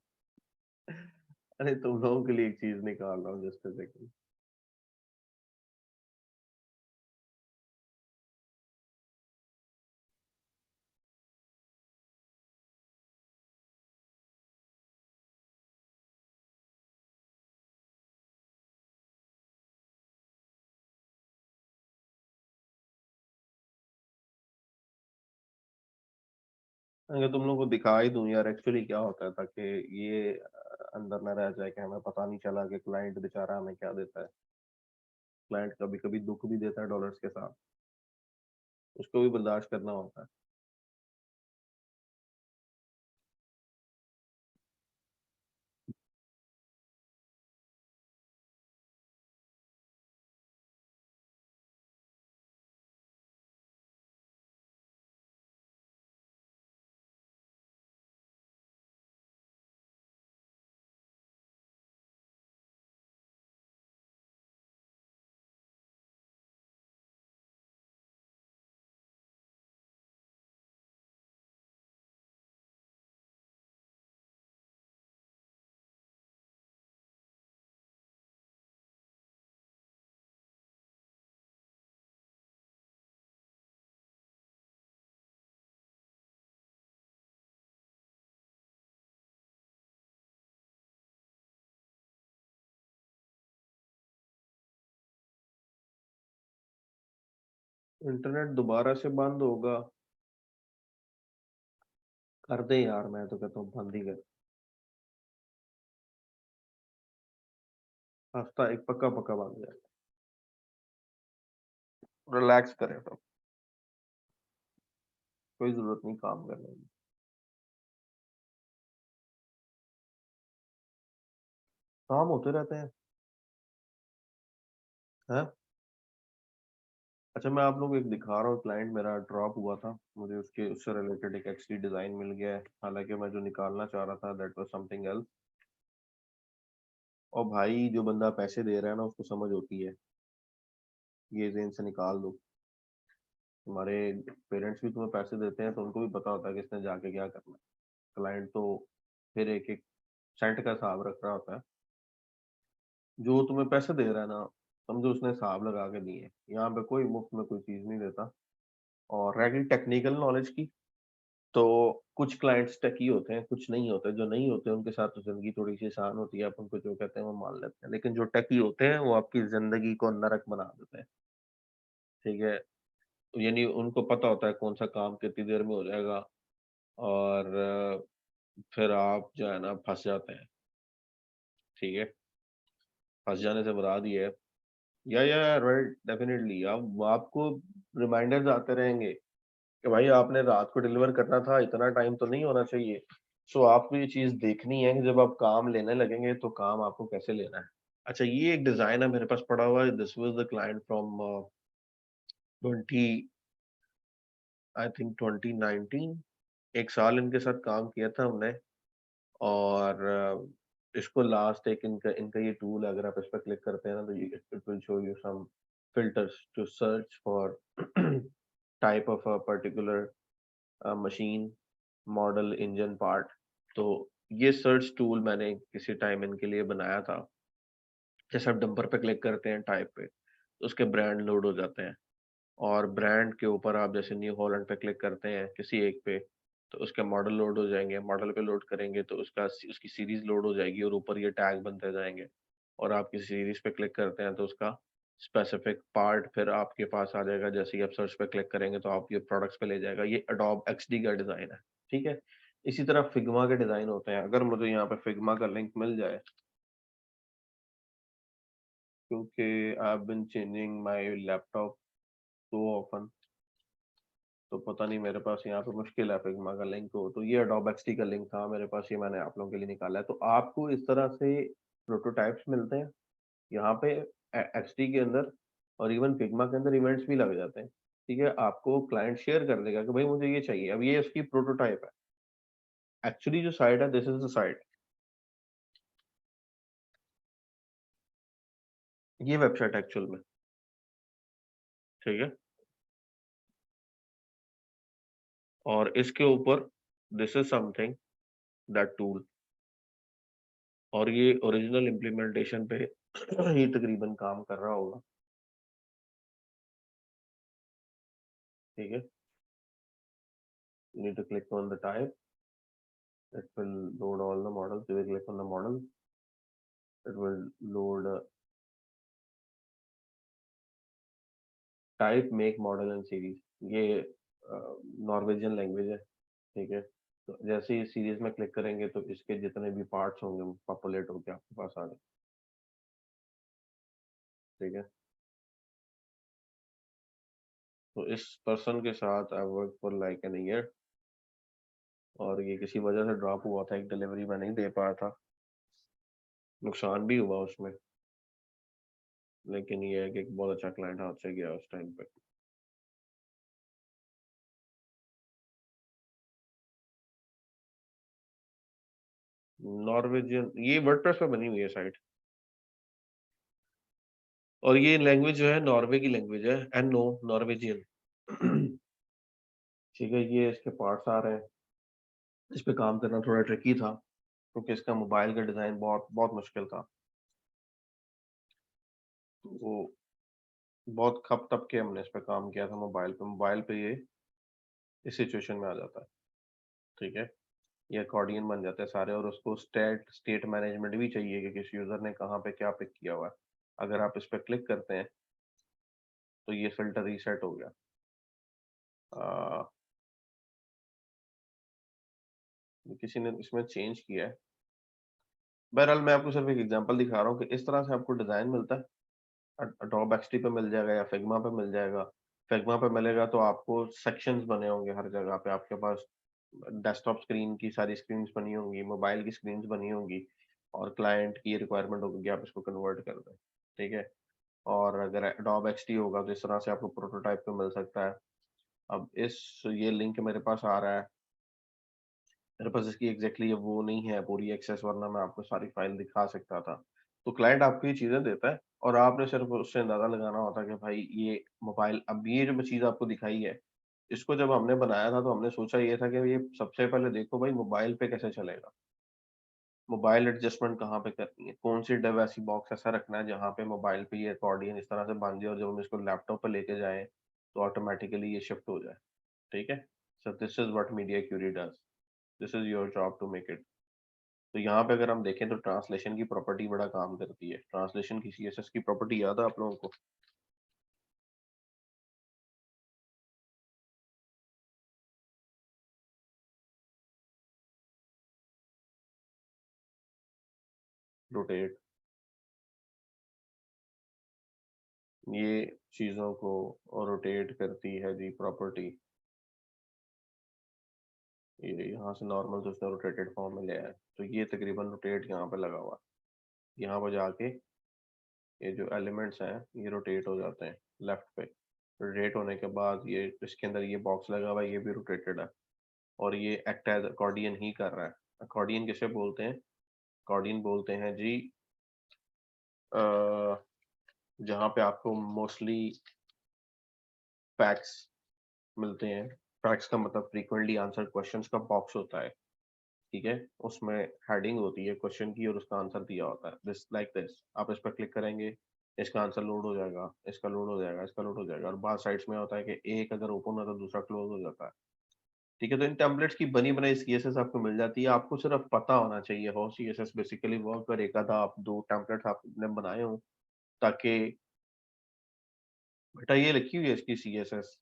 अरे तुम लोगों के लिए एक चीज निकाल रहा हूँ, जस्ट अ सेकंड। अगर तुम लोगों को दिखा ही दूं यार एक्चुअली क्या होता है, ताकि ये अंदर न रह जाए कि हमें पता नहीं चला कि क्लाइंट बेचारा हमें क्या देता है। क्लाइंट कभी कभी दुख भी देता है डॉलर्स के साथ, उसको भी बर्दाश्त करना होता है। इंटरनेट दोबारा से बंद होगा? कर दे यार, मैं तो कहता हूँ बंद ही कर। हफ्ता एक पक्का पक्का बंद है। रिलैक्स करें तो कोई जरूरत नहीं काम करने की। काम होते रहते हैं। हैं? अच्छा, मैं आप लोगों को एक दिखा रहा हूँ, क्लाइंट मेरा ड्रॉप हुआ था, मुझे उससे रिलेटेड एक एक्चुअली डिजाइन मिल गया है, हालांकि मैं जो निकालना चाह रहा था दैट वाज समथिंग एल्स। और भाई जो बंदा पैसे दे रहा है ना उसको समझ होती है, ये जेन से निकाल दो। तुम्हारे पेरेंट्स भी तुम्हें पैसे देते हैं तो उनको भी पता होता है कि इसने जाके क्या करना है। क्लाइंट तो फिर एक एक सेंट का हिसाब रख रहा होता है। जो तुम्हें पैसे दे रहा है ना, समझो उसने हिसाब लगा के दिए हैं। यहाँ पे कोई मुफ्त में कोई चीज नहीं देता। और रह गई टेक्निकल नॉलेज की, तो कुछ क्लाइंट्स टेकी होते हैं, कुछ नहीं होते। जो नहीं होते उनके साथ तो जिंदगी थोड़ी सी आसान होती है, आप उनको जो कहते हैं वो मान लेते हैं। लेकिन जो टेकी होते हैं वो आपकी जिंदगी को नरक बना देते हैं। ठीक है? यानी उनको पता होता है कौन सा काम कितनी देर में हो जाएगा। और फिर आप जो है ना फंस जाते हैं। ठीक है? फंस जाने से मुराद ये है, या राइट, डेफिनेटली आप आपको रिमाइंडर्स आते रहेंगे कि भाई आपने रात को डिलीवर करना था, इतना टाइम तो नहीं होना चाहिए। सो आपको ये चीज देखनी है कि जब आप काम लेने लगेंगे तो काम आपको कैसे लेना है। अच्छा, ये एक डिजाइन है मेरे पास पड़ा हुआ है, this was the client from 20, I think 2019। एक साल इनके साथ काम किया था हमने। और इसको लास्ट एक इनका इनका ये टूल है, अगर आप इस पर क्लिक करते हैं ना तो it will show you some filters to search for type of a particular machine model engine part। तो ये सर्च टूल मैंने किसी टाइम इनके लिए बनाया था। जैसे आप डंपर पे क्लिक करते हैं टाइप पे, तो उसके ब्रांड लोड हो जाते हैं। और ब्रांड के ऊपर आप जैसे न्यू हॉलैंड पे क्लिक करते हैं किसी एक पे, तो उसके मॉडल लोड हो जाएंगे, मॉडल पे लोड करेंगे तो उसकी सीरीज लोड हो जाएगी और ऊपर ये टैग बनते जाएंगे। और आप किसी सीरीज पे क्लिक करते हैं तो उसका स्पेसिफिक पार्ट फिर आपके पास आ जाएगा। जैसे ही आप सर्च पे क्लिक करेंगे तो आप ये प्रोडक्ट्स पे ले जाएगा। ये अडोब एक्सडी का डिजाइन है, ठीक है। इसी तरह फिग्मा के डिजाइन होते हैं। अगर मुझे यहाँ पे फिग्मा का लिंक मिल जाए, क्योंकि I have been changing my laptop so often, तो पता नहीं मेरे पास यहाँ पे मुश्किल है फिग्मा का लिंक हो। तो ये अडोब एक्सडी का लिंक था मेरे पास, ये मैंने आप लोगों के लिए निकाला है। तो आपको इस तरह से प्रोटोटाइप्स मिलते हैं यहाँ पे एक्सडी के अंदर, और इवन फिग्मा के अंदर इवेंट्स भी लग जाते हैं, ठीक है। आपको क्लाइंट शेयर कर देगा कि भाई मुझे ये चाहिए। अब ये उसकी प्रोटोटाइप है। एक्चुअली जो साइट है, दिस इज द साइट, ये वेबसाइट एक्चुअल में, ठीक है। और इसके ऊपर this is something, that tool, और ये ओरिजिनल इम्प्लीमेंटेशन पे ही तकरीबन काम कर रहा होगा, ठीक है। You need to click on the type. It will load all the models. You will click on the model. It will load type, make, model and series. ये नॉर्वेजियन लैंग्वेज है, ठीक है। तो जैसे ही सीरीज में क्लिक करेंगे तो इसके जितने भी पार्ट्स होंगे वो पॉपुलेट होकर आपके पास आ जाए, ठीक है। तो इस पर्सन के साथ I work for like an year, और ये किसी वजह से ड्रॉप हुआ था, एक डिलीवरी में नहीं दे पाया था, नुकसान भी हुआ उसमें। लेकिन ये है कि एक बहुत अच्छा क्लाइंट हाथ से गया उस टाइम पे। नॉर्वेजियन, ये वर्डप्रेस पे बनी हुई है साइट, और ये लैंग्वेज जो है नॉर्वे की लैंग्वेज है, एन नो, नॉर्वेजियन। ठीक है, ये इसके पार्ट्स आ रहे हैं। इस पे काम करना थोड़ा ट्रिकी था, क्योंकि इसका मोबाइल का डिजाइन बहुत बहुत मुश्किल था। तो वो बहुत खप तप के हमने इस पे काम किया था मोबाइल पे। मोबाइल पे ये इस सिचुएशन में आ जाता है, ठीक है। ये अकॉर्डियन बन जाते हैं सारे, और उसको स्टेट मैनेजमेंट भी चाहिए कि किस यूजर ने कहाँ पे क्या पिक किया हुआ है। अगर आप इस पे क्लिक करते हैं तो ये फिल्टर रीसेट हो गया। किसी ने इसमें चेंज किया है। बहरहाल मैं आपको सिर्फ एक एग्जांपल दिखा रहा हूँ कि इस तरह से आपको डिजाइन मिलता है। अडोब एक्सडी पे मिल जाएगा या फिग्मा पे मिल जाएगा। फिग्मा पे मिलेगा तो आपको सेक्शंस बने होंगे हर जगह पे। आपके पास डेस्कटॉप स्क्रीन की सारी स्क्रीन्स बनी होंगी, मोबाइल की स्क्रीन्स बनी होंगी, और क्लाइंट की रिक्वायरमेंट होगी कि आप इसको कन्वर्ट कर दें, ठीक है। और अगर अडोब एक्सडी होगा तो इस तरह से आपको प्रोटोटाइप पे मिल सकता है। अब इस ये लिंक मेरे पास आ रहा है, मेरे पास इसकी एग्जैक्टली वो नहीं है पूरी एक्सेस, वरना मैं आपको सारी फाइल दिखा सकता था। तो क्लाइंट आपको ये चीजें देता है, और आपने सिर्फ उससे अंदाजा लगाना होता है कि भाई ये मोबाइल, अब ये जो चीज आपको दिखाई है, इसको जब हमने बनाया था तो हमने सोचा ये था कि ये सबसे पहले देखो भाई मोबाइल पे कैसे चलेगा, मोबाइल एडजस्टमेंट कहाँ पे करनी है, कौन सी डेव ऐसी बॉक्स ऐसा रखना है जहाँ पे मोबाइल पे ये अकॉर्डियन इस तरह से बांध दिया और जब हम इसको लैपटॉप पे लेके जाएं तो ऑटोमेटिकली ये शिफ्ट हो जाए, ठीक है। So this is what media query does, this is your job to make it. तो यहाँ पे अगर हम देखें तो ट्रांसलेशन की प्रॉपर्टी बड़ा काम करती है। ट्रांसलेशन की सीएसएस की प्रॉपर्टी याद है आप लोगों को? रोटेट, ये चीजों को रोटेट करती है जी प्रॉपर्टी। ये यहाँ से नॉर्मल से उसने रोटेटेड फॉर्म में ले आया है, तो ये तकरीबन रोटेट यहाँ पे लगा हुआ है। यहाँ पर जाके ये जो एलिमेंट्स हैं ये रोटेट हो जाते हैं लेफ्ट पे। रोटेट होने के बाद ये इसके अंदर ये बॉक्स लगा हुआ है, ये भी रोटेटेड है, और ये एक्ट एज अकॉर्डियन ही कर रहा है। अकॉर्डियन किसे बोलते हैं? अकॉर्डियन बोलते हैं जी जहाँ पे आपको मोस्टली फैक्ट्स मिलते हैं। फैक्ट्स का मतलब फ्रीक्वेंटली आंसर्ड क्वेश्चंस का बॉक्स होता है, ठीक है। उसमें हेडिंग होती है क्वेश्चन की और उसका आंसर दिया होता है, दिस लाइक दिस। आप इस पर क्लिक करेंगे, इसका आंसर लोड हो जाएगा, इसका लोड हो जाएगा, इसका लोड हो जाएगा, और बाद साइड्स में होता है कि एक अगर ओपन हो तो दूसरा क्लोज हो जाता है। ठीक है, तो इन टेम्पलेट्स की बनी बनाई सीएसएस आपको मिल जाती है, आपको सिर्फ पता होना चाहिए हाउ सीएसएस बेसिकली वर्क, और एक आधा आप दो टेम्पलेट्स आपने बनाए हो, ताकि बेटा ये लिखी हुई है इसकी सीएसएस,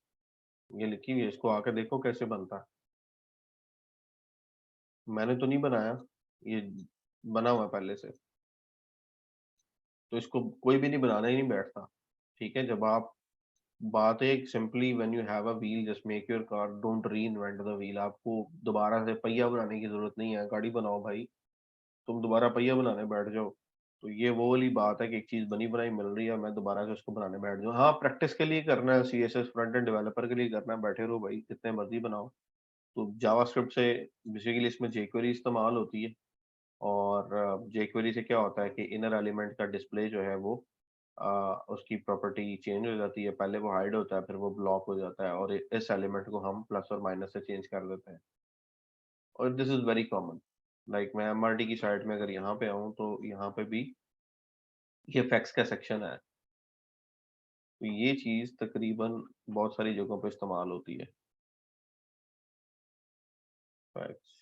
ये लिखी हुई है, इसको आके देखो कैसे बनता है। मैंने तो नहीं बनाया, ये बना हुआ है पहले से, तो इसको कोई भी नहीं बनाना ही नहीं बैठता। ठीक है, जब आप बात है simply when you have a wheel just make your car, don't री इन्वेंट द व्हील। आपको दोबारा से पहिया बनाने की जरूरत नहीं है, गाड़ी बनाओ भाई, तुम दोबारा पहिया बनाने बैठ जाओ। तो ये वो वाली बात है कि एक चीज बनी बनाई मिल रही है, मैं दोबारा से उसको बनाने बैठ जाऊँ। हाँ, प्रैक्टिस के लिए करना है, सीएसएस फ्रंट एंड डेवलपर के लिए करना है, बैठे रहो भाई, जितने मर्जी बनाओ। तो जावास्क्रिप्ट से बेसिकली इसमें jQuery इस्तेमाल होती है, और jQuery से क्या होता है कि इनर एलिमेंट का डिस्प्ले जो है वो उसकी प्रॉपर्टी चेंज हो जाती है, पहले वो हाइड होता है, फिर वो ब्लॉक हो जाता है, और इस एलिमेंट को हम प्लस और माइनस से चेंज कर देते हैं। और this is very common, like मैं एमआरटी की साइट में अगर यहाँ पे आऊँ तो यहाँ पे भी ये फैक्स का सेक्शन है। तो ये चीज तकरीबन बहुत सारी जगहों पे इस्तेमाल होती है, फैक्स।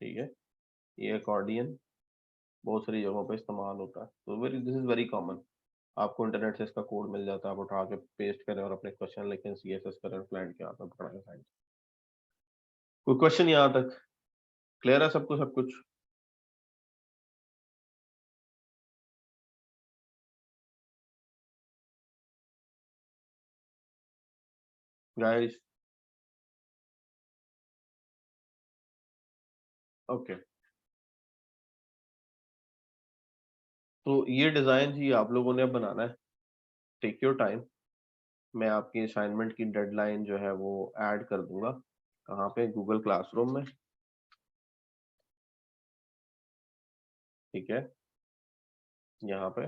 ठीक है, ये अकॉर्डियन बहुत सारी जगहों पे इस्तेमाल होता है, तो very this is very common. आपको इंटरनेट से इसका कोड मिल जाता है, आप उठा के पेस्ट करें और अपने क्वेश्चन लिखें, सीएसएस करें, क्लाइंट के हाथ में पकड़ाएं साइड। कोई क्वेश्चन यहाँ तक क्लियर है सबको, सब कुछ? गाइस, ओके, तो ये डिजाइन जी आप लोगों ने अब बनाना है, टेक योर टाइम। मैं आपकी असाइनमेंट की डेडलाइन जो है वो ऐड कर दूंगा, कहाँ पे, गूगल क्लासरूम में। ठीक है, यहाँ पे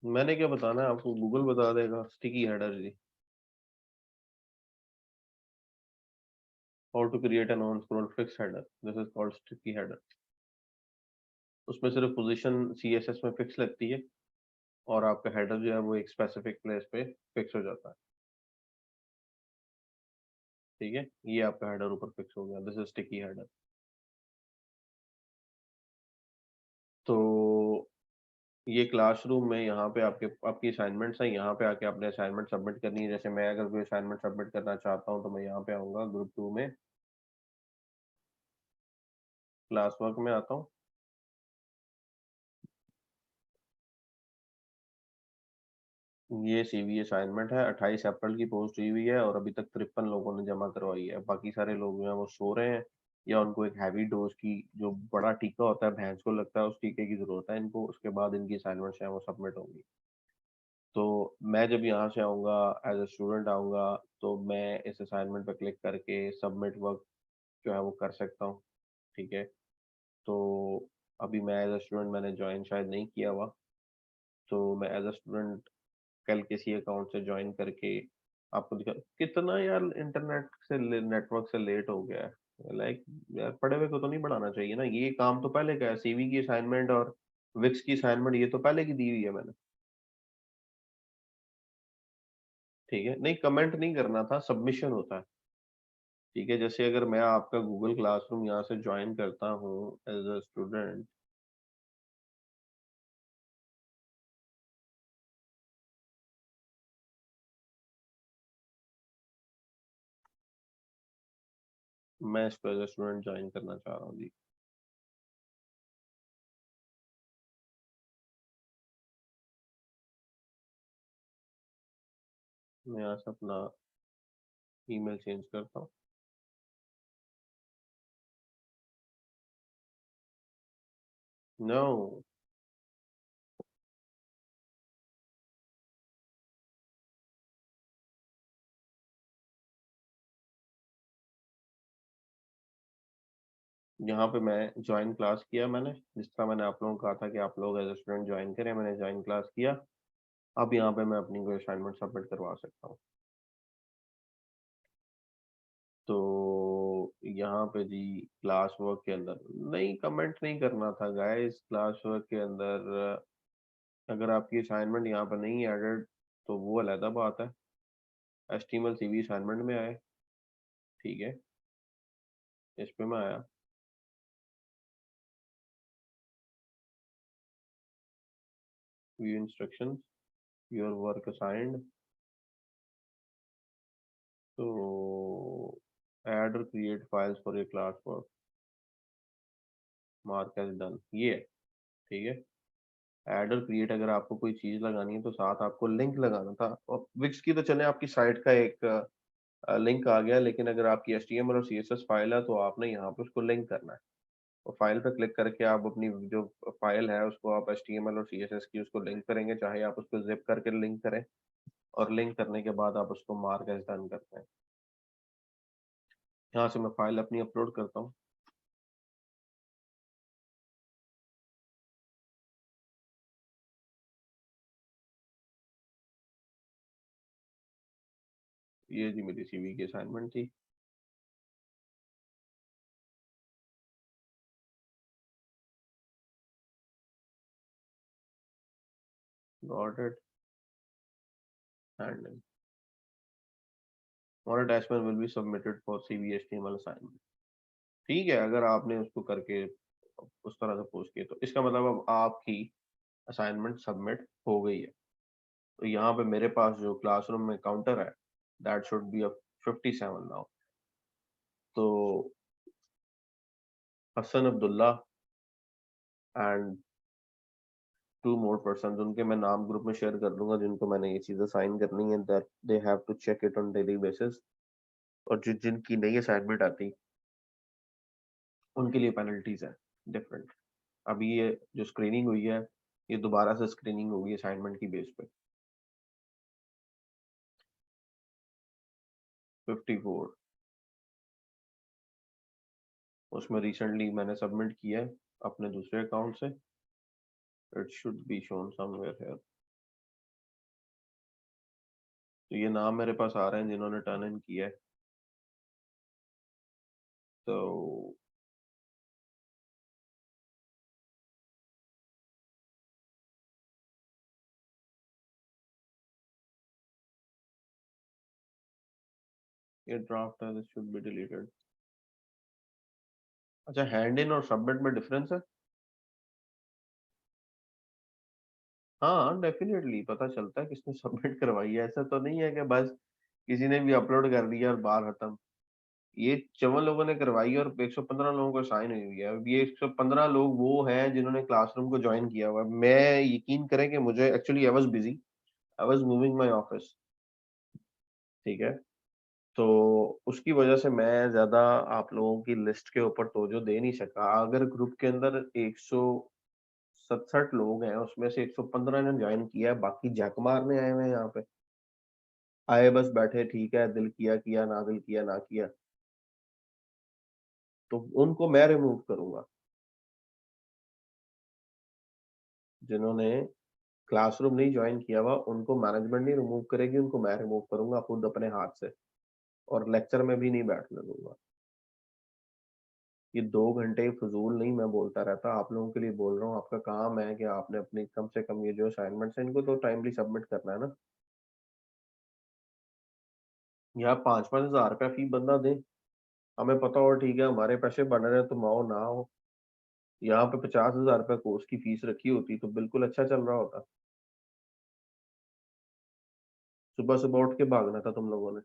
मैंने क्या बताना है आपको, गूगल बता देगा। स्टिकी हेडर जी, how to create an on scroll fix header, this is called sticky header. उसमें सिर्फ पोजीशन सीएसएस में फिक्स लगती है, और आपका हेडर जो है वो एक स्पेसिफिक प्लेस पे फिक्स हो जाता है। ठीक है, ये आपका हेडर ऊपर फिक्स हो गया, दिस इज स्टिकी हेडर। तो ये क्लासरूम में यहाँ पे आपके आपकी असाइनमेंट्स हैं, यहाँ पे आके आपने असाइनमेंट सबमिट करनी है। जैसे मैं अगर कोई असाइनमेंट सबमिट करना चाहता हूँ तो मैं यहाँ पे आऊँगा, ग्रुप 2 में क्लास वर्क में आता हूँ। ये सीवी असाइनमेंट है, 28 अप्रैल की पोस्ट हुई हुई है, और अभी तक 53 लोगों ने जमा करवाई है। बाकी सारे लोग जो हैं वो सो रहे हैं, या उनको एक हैवी डोज की जो बड़ा टीका होता है, भैंस को लगता है, उस टीके की जरूरत है इनको, उसके बाद इनकी असाइनमेंट्स हैं वो सबमिट होंगी। तो मैं जब यहाँ से आऊँगा, एज ए स्टूडेंट आऊँगा, तो मैं इस असाइनमेंट पर क्लिक करके सबमिट वर्क जो है वो कर सकता हूँ। ठीक है, तो अभी मैं एज अ स्टूडेंट मैंने ज्वाइन शायद नहीं किया हुआ, तो मैं एज अ स्टूडेंट कल किसी अकाउंट से ज्वाइन करके आपको दिखा। कितना यार इंटरनेट से नेटवर्क से लेट हो गया है, लाइक यार पढ़े हुए को तो नहीं बढ़ाना चाहिए ना, ये काम तो पहले का है, सीवी की असाइनमेंट और विक्स की असाइनमेंट ये तो पहले की दी हुई है मैंने। ठीक है, नहीं कमेंट नहीं करना था, सबमिशन होता है। ठीक है, जैसे अगर मैं आपका गूगल क्लासरूम यहाँ से ज्वाइन करता हूँ एज अ स्टूडेंट, मैं इसको एज अ स्टूडेंट ज्वाइन करना चाह रहा हूँ जी। मैं यहाँ से अपना ईमेल चेंज करता हूँ। नो, यहाँ पे मैं ज्वाइन क्लास किया मैंने, जिस तरह मैंने आप लोगों को कहा था कि आप लोग एज ए स्टूडेंट ज्वाइन करें, मैंने ज्वाइन क्लास किया। अब यहाँ पे मैं अपनी कोई असाइनमेंट सबमिट करवा सकता हूँ। तो यहाँ पे जी क्लास वर्क के अंदर नहीं कमेंट नहीं करना था गाइस। क्लास वर्क के अंदर अगर आपकी असाइनमेंट यहाँ पर नहीं एडेड तो वो अलग बात है। HTML CV असाइनमेंट में आए, ठीक है, इस पे मैं आया। View instructions, your work assigned, तो ऐड और create files for your class work, mark as done, ये है, ठीक है। ऐड और क्रिएट अगर आपको कोई चीज लगानी है तो साथ आपको लिंक लगाना था। और विक्स की तो चले आपकी साइट का एक लिंक आ गया, लेकिन अगर आपकी HTML और CSS फाइल है तो आपने यहाँ पे उसको लिंक करना है। और फाइल पर क्लिक करके आप अपनी जो फाइल है उसको आप HTML और CSS की उसको लिंक करेंगे, चाहे आप उसको जिप करके लिंक करें। और लिंक करने के बाद आप उसको मार्क एज डन करते हैं। यहाँ से मैं फाइल अपनी अपलोड करता हूँ। ये जी मेरी CV की असाइनमेंट थी। गॉट इट, एंड और attachment will be submitted for CV HTML assignment. ठीक है, अगर आपने उसको करके उस तरह से पोस्ट किया तो इसका मतलब अब आपकी असाइनमेंट सबमिट हो गई है। तो यहाँ पे मेरे पास जो क्लासरूम में काउंटर है दैट शुड बी 57 नाउ। तो Hasan Abdullah and 2 more persons, उनके मैं नाम ग्रुप में शेयर कर दूंगा जिनको मैंने ये चीजें साइन करनी है, that they have to check it on daily basis. और जिनकी नई असाइनमेंट आती उनके लिए पेनल्टीज है डिफरेंट। अभी ये जो स्क्रीनिंग हुई है ये दोबारा से स्क्रीनिंग होगी असाइनमेंट की बेस पे। 54, उसमें रिसेंटली मैंने सबमिट किया है अपने दूसरे अकाउंट से। It should be shown somewhere here. तो ये नाम मेरे पास आ रहे हैं जिन्होंने टर्न इन किया है। तो ये ड्राफ्ट है, दिस शुड बी डिलीटेड। अच्छा, हैंड इन और सबमिट में डिफरेंस है? हाँ डेफिनेटली पता चलता है किसने सबमिट करवाई है। ऐसा तो नहीं है कि बस किसी ने भी अपलोड कर दिया और बात खत्म। ये 54 लोगों ने करवाई और 115 लोगों को साइन हुई हुई है। अब ये 115 लोग वो हैं जिन्होंने क्लासरूम को ज्वाइन किया हुआ है। मैं यकीन करें कि मुझे actually I was busy, I was moving my office, ठीक है। तो उसकी वजह से मैं ज्यादा आप लोगों की लिस्ट के ऊपर तवज्जो दे नहीं सका। अगर ग्रुप के अंदर 167 लोग हैं उसमें से 115 ने ज्वाइन किया है, बाकी जैक मारने आए हुए हैं यहाँ पे। आए बस बैठे, ठीक है, दिल किया किया, ना दिल किया ना किया, तो उनको मैं रिमूव करूंगा। जिन्होंने क्लासरूम नहीं ज्वाइन किया हुआ उनको मैनेजमेंट नहीं रिमूव करेगी, उनको मैं रिमूव करूंगा खुद अपने हाथ से। और लेक्चर में भी नहीं बैठने दूंगा। ये 2 घंटे फजूल नहीं मैं बोलता रहता, आप लोगों के लिए बोल रहा हूँ। आपका काम है कि आपने अपनी कम से कम ये जो असाइनमेंट्स हैं इनको तो टाइमली सबमिट करना है ना। यहाँ 5-5 हज़ार रुपया फी बंदा दे, हमें पता हो ठीक है हमारे पैसे बन रहे हैं, तुम आओ ना हो। यहाँ पे 50,000 रुपया कोर्स की फीस रखी होती तो बिल्कुल अच्छा चल रहा होता। सुबह सुबह उठ के भागना था तुम लोगों ने,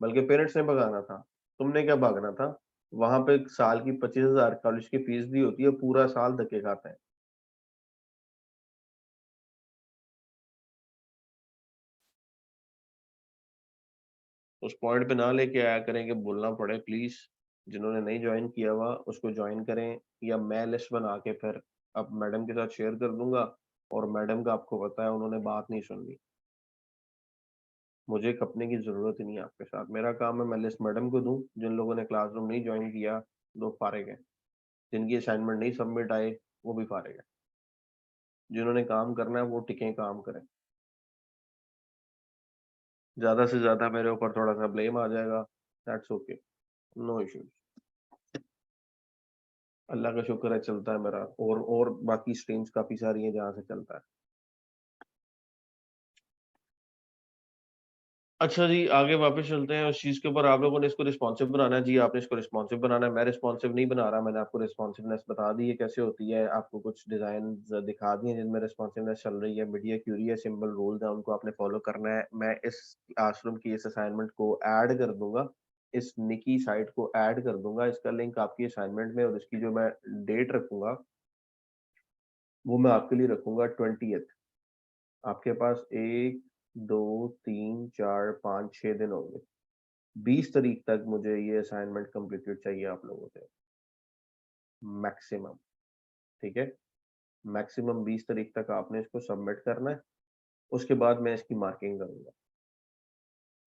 बल्कि पेरेंट्स ने भगाना था। तुमने क्या भागना था? वहां पे साल की 25,000 कॉलेज की फीस भी होती है, पूरा साल धक्के खाते हैं। उस पॉइंट पे ना लेके आया करें कि बोलना पड़े प्लीज। जिन्होंने नहीं ज्वाइन किया हुआ उसको ज्वाइन करें, या मैं लिस्ट बना के फिर अब मैडम के साथ शेयर कर दूंगा। और मैडम का आपको पता है उन्होंने बात नहीं सुननी। मुझे खपने की जरूरत ही नहीं है आपके साथ। मेरा काम है मैं लिस्ट मैडम को दूं जिन लोगों ने क्लासरूम नहीं ज्वाइन किया, लोग फारिग हैं। जिनकी असाइनमेंट नहीं सबमिट आए वो भी फारिग है। जिन्होंने काम करना है वो टिके काम करें। ज्यादा से ज्यादा मेरे ऊपर थोड़ा सा ब्लेम आ जाएगा, दैट्स ओके, नो इश्यूज। अल्लाह का शुक्र है चलता है मेरा, और बाकी स्ट्रीम्स काफी सारी हैं जहाँ से चलता है। अच्छा जी, आगे वापस चलते हैं उस चीज के ऊपर। आप लोगों ने इसको रिस्पॉन्सिव बनाना है जी, आपने इसको रिस्पॉन्सिव बनाना है। मैं रिस्पॉन्सिव नहीं बना रहा, मैंने आपको रिस्पॉन्सिवनेस बता दी है कैसे होती है, आपको कुछ डिजाइन दिखा दिए जिनमें रिस्पॉन्सिवनेस चल रही है। मीडिया क्यूरी है, सिंपल रूल्स है, उनको आपने फॉलो करना है। मैं इस क्लासरूम की इस असाइनमेंट को ऐड कर दूंगा, इस निकी साइट को ऐड कर दूंगा, इसका लिंक आपकी असाइनमेंट में, और इसकी जो मैं डेट रखूंगा वो मैं आपके लिए रखूंगा 20th। आपके पास 1 2 3 4 5 6 दिन होंगे। 20 तारीख तक मुझे ये असाइनमेंट कंप्लीटेड चाहिए आप लोगों से, मैक्सिमम। ठीक है, मैक्सिमम 20 तारीख तक आपने इसको सबमिट करना है। उसके बाद मैं इसकी मार्किंग करूंगा,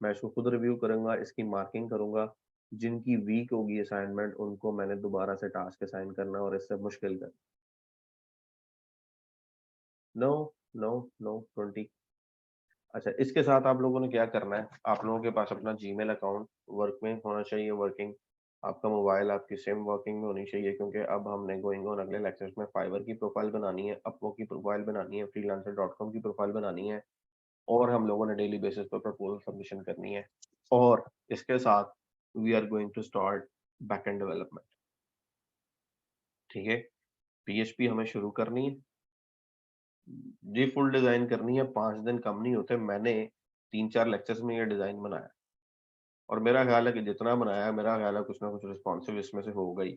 मैं इसको खुद रिव्यू करूंगा, इसकी मार्किंग करूंगा। जिनकी वीक होगी असाइनमेंट उनको मैंने दोबारा से टास्क असाइन करना है और इससे मुश्किल कर। No, no, no 20। अच्छा, इसके साथ आप लोगों ने क्या करना है, आप लोगों के पास अपना जीमेल अकाउंट वर्क में होना चाहिए, वर्किंग। आपका मोबाइल, आपकी सिम वर्किंग में होनी चाहिए, क्योंकि अब हमने गोइंग ऑन अगले लेक्चर्स में फाइवर की प्रोफाइल बनानी है, अपवो की प्रोफाइल बनानी है, freelancer.com की प्रोफाइल बनानी है, और हम लोगों ने डेली बेसिस पर प्रपोजल सबमिशन करनी है। और इसके साथ we are going to start backend development. ठीक है, पीएचपी हमें शुरू करनी है जी, फुल डिजाइन करनी है। 5 दिन कम नहीं होते। मैंने 3 4 लेक्चर्स में ये डिजाइन बनाया, और मेरा ख्याल है कि जितना बनाया है, मेरा ख्याल है कुछ ना कुछ रिस्पॉन्सिव इसमें से होगा ही।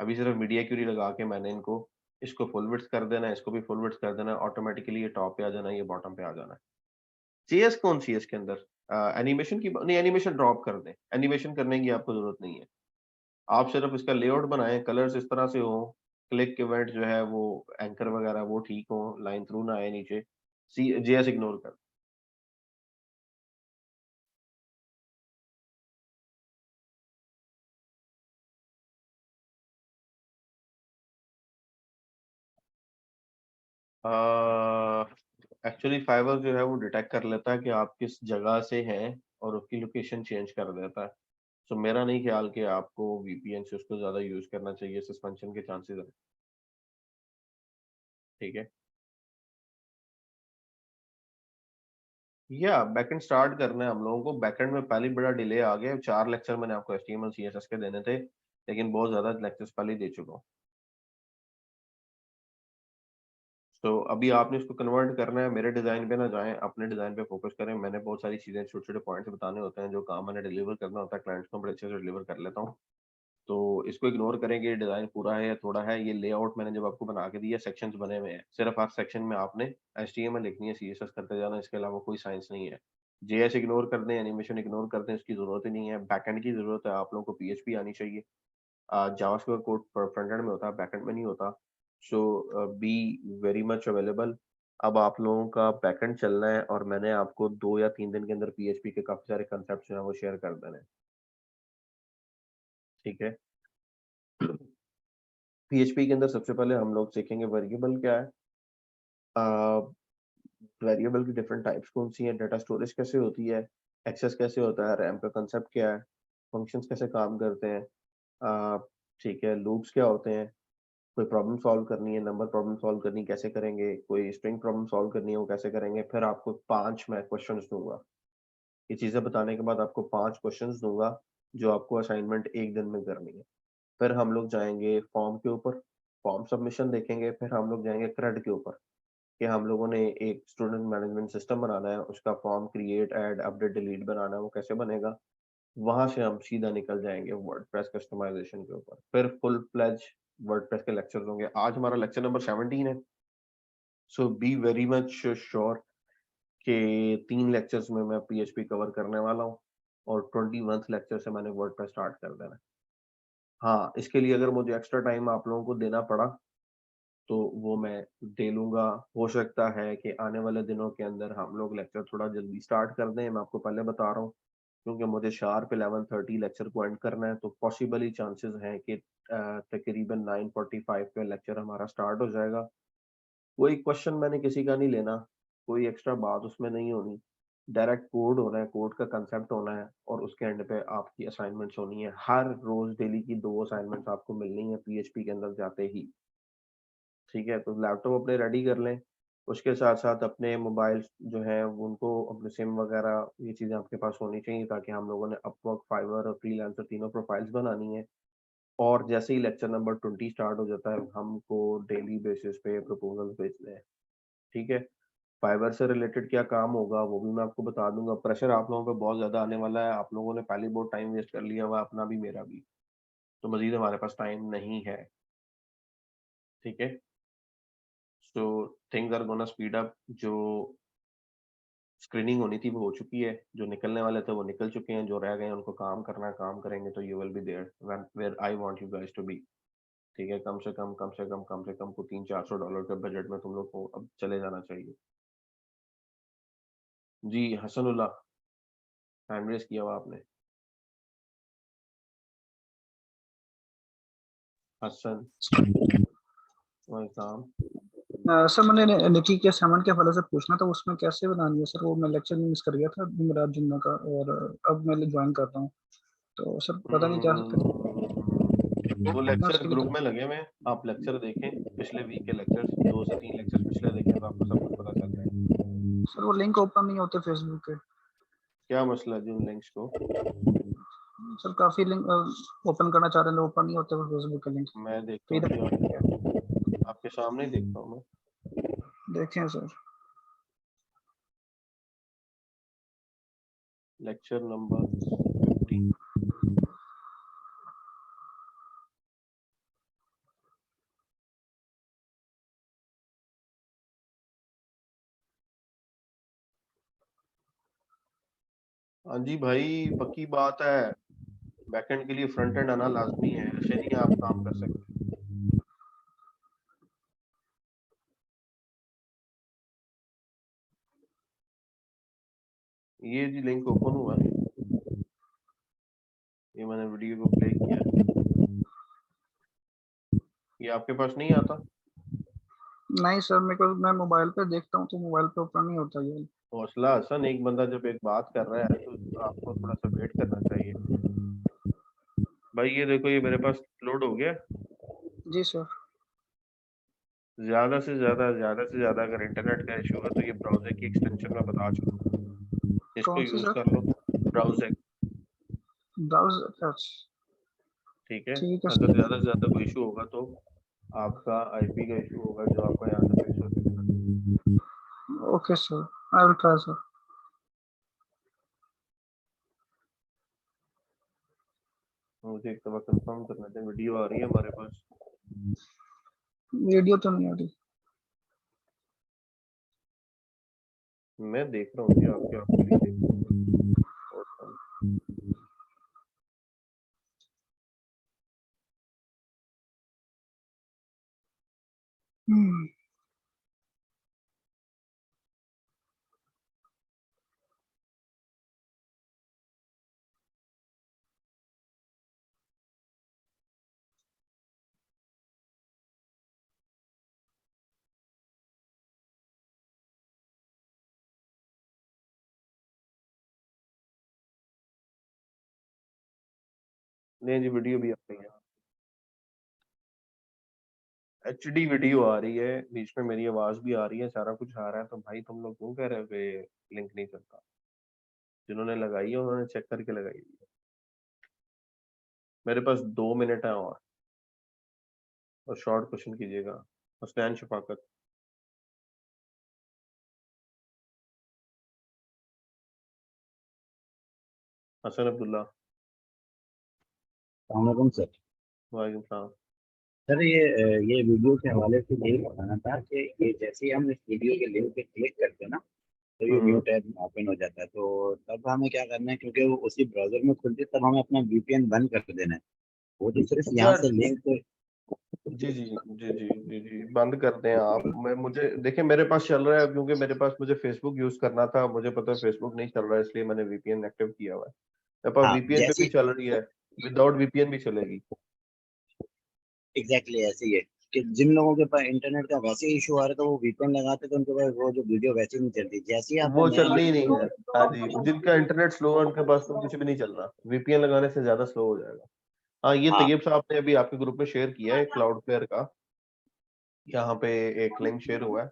अभी सिर्फ मीडिया क्यूरी लगा के मैंने इनको, इसको फुल विड्थ कर देना है, इसको भी फुल विड्थ कर देना है, ऑटोमेटिकली ये टॉप पे आ जाना है, ये बॉटम पे आ जाना है। सीएस कौन सी है इसके अंदर? एनिमेशन की नहीं, एनिमेशन ड्रॉप कर दें, एनिमेशन करने की आपको जरूरत नहीं है। आप सिर्फ इसका लेआउट बनाएं, कलर्स इस तरह से हो, क्लिक इवेंट जो है वो, एंकर वगैरह वो ठीक हो, लाइन थ्रू ना आए नीचे। सी जेएस इग्नोर कर। एक्चुअली फाइवर जो है वो डिटेक्ट कर लेता है कि आप किस जगह से हैं, और उसकी लोकेशन चेंज कर देता है। सो मेरा नहीं ख्याल कि आपको वीपीएन से उसको ज्यादा यूज करना चाहिए, सस्पेंशन के चांसेस है। ठीक है, या बैकएंड स्टार्ट करना है हम लोगों को। बैकएंड में पहले बड़ा डिले आ गया, 4 लेक्चर मैंने आपको एचटीएमएल सीएसएस के देने थे, लेकिन बहुत ज्यादा लेक्चर्स पहले ही दे चुका हूँ। तो अभी आपने इसको कन्वर्ट करना है, मेरे डिजाइन पे ना जाएं, अपने डिजाइन पे फोकस करें। मैंने बहुत सारी चीजें, छोटे छोटे पॉइंट्स बताने होते हैं, जो काम मैंने डिलीवर करना होता है क्लाइंट्स को, बड़े अच्छे से डिलीवर कर लेता हूँ। तो इसको इग्नोर करेंगे, डिजाइन पूरा है या थोड़ा है। ये लेआउट मैंने जब आपको बना के दिया, सेक्शंस बने हुए हैं, सिर्फ हर सेक्शन में आपने एचटीएमएल लिखनी है, सीएसएस करते जाना, इसके अलावा कोई साइंस नहीं है। जेएस इग्नोर कर दें, एनिमेशन इग्नोर कर दें, इसकी जरूरत ही नहीं है। बैकएंड की जरूरत है, आप लोगों को पीएचपी आनी चाहिए। जावास्क्रिप्ट कोड फ्रंट एंड में होता है, बैकएंड में नहीं होता। सो बी वेरी मच अवेलेबल। अब आप लोगों का बैकएंड चलना है, और मैंने आपको 2 या 3 दिन के अंदर पीएचपी के काफी सारे कंसेप्ट जो है वो शेयर कर देने हैं। ठीक है, पीएचपी के अंदर सबसे पहले हम लोग सीखेंगे वेरिएबल क्या है, वेरिएबल की डिफरेंट टाइप्स कौन सी हैं, डाटा स्टोरेज कैसे होती है, एक्सेस कैसे होता है, रैम का कंसेप्ट क्या है, फंक्शंस कैसे काम करते हैं, अ, ठीक है, लूप्स क्या होते हैं, कोई प्रॉब्लम सॉल्व करनी है, नंबर प्रॉब्लम सॉल्व करनी कैसे करेंगे, कोई स्ट्रिंग प्रॉब्लम सॉल्व करनी है वो कैसे करेंगे। फिर आपको 5 मैं क्वेश्चंस दूंगा। ये चीजें बताने के बाद आपको 5 क्वेश्चंस दूंगा, जो आपको असाइनमेंट 1 दिन में करनी है। फिर हम लोग जाएंगे फॉर्म के ऊपर, फॉर्म सबमिशन देखेंगे। फिर हम लोग जाएंगे क्रेड के ऊपर, कि हम लोगों ने एक स्टूडेंट मैनेजमेंट सिस्टम बनाना है, उसका form create, add, update, delete बनाना है, वो कैसे बनेगा। वहां से हम सीधा निकल जाएंगे वर्डप्रेस कस्टमाइजेशन के ऊपर। फिर फुल फ्लेज वर्डप्रेस के लेक्चर्स होंगे। आज हमारा लेक्चर नंबर 17 है। सो बी वेरी मच श्योर कि 3 लेक्चर्स में मैं पीएचपी कवर करने वाला हूँ, और 21th लेक्चर से मैंने वर्डप्रेस स्टार्ट कर देना है। हाँ, इसके लिए अगर मुझे एक्स्ट्रा टाइम आप लोगों को देना पड़ा तो वो मैं दे लूंगा। हो सकता है कि आने वाले दिनों के अंदर हम लोग लेक्चर थोड़ा जल्दी स्टार्ट कर दें, मैं आपको पहले बता रहा हूँ। क्योंकि मुझे शार्प 11:30 लेक्चर को एंड करना है, तो पॉसिबली चांसेस हैं कि तकरीबन 9:45 पे लेक्चर हमारा स्टार्ट हो जाएगा। कोई क्वेश्चन मैंने किसी का नहीं लेना, कोई एक्स्ट्रा बात उसमें नहीं होनी, डायरेक्ट कोड होना है, कोड का कंसेप्ट होना है, और उसके एंड पे आपकी असाइनमेंट्स होनी है। हर रोज डेली की 2 असाइनमेंट्स आपको मिलनी है पीएचपी के अंदर जाते ही। ठीक है, तो लैपटॉप अपने रेडी कर लें, उसके साथ साथ अपने मोबाइल जो है उनको अपने सिम वगैरह ये चीज़ें आपके पास होनी चाहिए, ताकि हम लोगों ने अपवर्क, फाइवर और फ्रीलांसर तीनों प्रोफाइल्स बनानी है। और जैसे ही लेक्चर नंबर 20 स्टार्ट हो जाता है, हमको डेली बेसिस पे प्रपोजल्स भेजने हैं। ठीक है, फाइवर से रिलेटेड क्या काम होगा वो भी मैं आपको बता दूंगा। प्रेशर आप लोगों पे बहुत ज्यादा आने वाला है, आप लोगों ने पहले बहुत टाइम वेस्ट कर लिया हुआ, अपना भी मेरा भी, तो मजीद हमारे पास टाइम नहीं है। ठीक है, so things are gonna speed up. जो स्क्रीनिंग होनी थी वो हो चुकी है, जो निकलने वाले थे वो निकल चुके हैं, जो रह गए हैं उनको काम करना है, काम करेंगे तो you will be there where I want you guys to be. ठीक है, कम से कम को $300-400 के बजट में तुम लोग को अब चले जाना चाहिए। जी हसनुल्लाह, हैंड रेस किया हुआ आपने। हसन वालेकुम। सर मैंने निकी के सामान के हवाले से पूछना था, उसमें कैसे बनानी है सर? वो मैं लेक्चर मिस कर गया था जुमेरात जुम्मे का, और अब मैं ज्वाइन कर रहा हूँ, तो सर पता नहीं क्या वो करना लेक्चर उसके ग्रुप लिए। में लगे हुए हैं, आप लेक्चर देखें, पिछले वीक के लेक्चर्स 2 से 3 लेक्चर पिछले देखें तो आपको सब कुछ पता चल जाएगा। सर वो लिंक ओपन नहीं होते फेसबुक के। क्या मसला है जी उन लिंक्स को? सर काफी लिंक ओपन करना चाह रहे हैं, ओपन नहीं होते वो फेसबुक के लिंक। मैं देखता तो हूँ जी, इधर आपके सामने ही देखता हूँ मैं। देखें सर। Lecture number 50। हाँ जी भाई, पक्की बात है, बैकएंड के लिए फ्रंट एंड आना लाजमी है, ऐसे नहीं आप काम कर सकते। ये जी लिंक ओपन हुआ है, ये मैंने वीडियो को प्ले किया है, ये आपके पास नहीं आता? नहीं सर, मेरे को मैं मोबाइल पे देखता हूँ तो मोबाइल पे ओपन नहीं होता ये। हौसला हसन, एक बंदा जब एक बात कर रहा है तो आपको थोड़ा सा वेट करना चाहिए। भाई ये देखो, ये मेरे पास लोड हो गया। जी सर। ज्यादा से ज्यादा अगर इंटरनेट का इशू है तो ये ब्राउजर की एक्सटेंशन मैं बता चुका हूँ, इसको कौन सी यूज सर? कर लो, ब्राउजर। ब्राउज, अच्छा। ठीक है, ठीक है अगर सर। ज्यादा से ज्यादा कोई इशू होगा तो आपका आईपी का इशू होगा, जो आपका यहाँ से फिक्स हो जाएगा। Okay sir, I will try sir. मुझे एक दफा कंफर्म करना चाहिए, वीडियो आ रही है हमारे पास। वीडियो तो नहीं आ रही। मैं देख रहा हूँ जी, आपके आपके लिए देख रहा हूँ। और हम्म, नहीं जी, वीडियो भी आ रही है, एचडी वीडियो आ रही है, बीच में मेरी आवाज भी आ रही है, सारा कुछ आ रहा है, तो भाई तुम लोग क्यों कह रहे हो कि लिंक नहीं चलता? जिन्होंने लगाई है उन्होंने चेक करके लगाई है। मेरे पास 2 मिनट है और शॉर्ट क्वेश्चन कीजिएगा। हसनैन शफाकत। हसन अब्दुल्ला। अस्सलामुअलैकुम सर। वालेकुम सलाम। सर ये वीडियो के हवाले से यही बताना था कि ये जैसे ही हम इस वीडियो के लिंक पे क्लिक करते हैं ना, तो ये न्यू हम्म। टैब ओपन हो जाता है। तो तब हमें क्या करना है, क्योंकि वो उसी ब्राउजर में खुलती है, तब हमें अपना वीपीएन बंद कर देना है। वो तो सिर्फ यहाँ अच्छा, से लिंक जी जी जी जी जी जी बंद कर दें आप। मैं मुझे देखिए मेरे पास चल रहा है क्योंकि मेरे पास मुझे फेसबुक यूज करना था, मुझे पता है फेसबुक नहीं चल रहा है इसलिए मैंने वीपीएन एक्टिव किया हुआ है। मेरे पास हाँ, वीपीएन पे जैसे भी चल रही है, विदाउट वीपीएन भी चलेगी। एग्जैक्टली ऐसे ही है कि जिन लोगों के पास इंटरनेट का वैसे ही इशू आ रहा है तो वो वीपीएन लगाते तो उनके पास वो जो वीडियो वैसे ही नहीं चलती। जैसे ही आपने वो नया चलनी ही नहीं वीडियो, है। हाँ जी, जिनका इंटरनेट स्लो है उनके पास तो कुछ भी नहीं चल रहा, वीपीएन लगाने से ज्यादा स्लो हो जाएगा। हाँ, ये हाँ तैयब साहब ने अभी आपके ग्रुप में शेयर किया है क्लाउडफ्लेयर का, यहाँ पे एक लिंक शेयर हुआ है।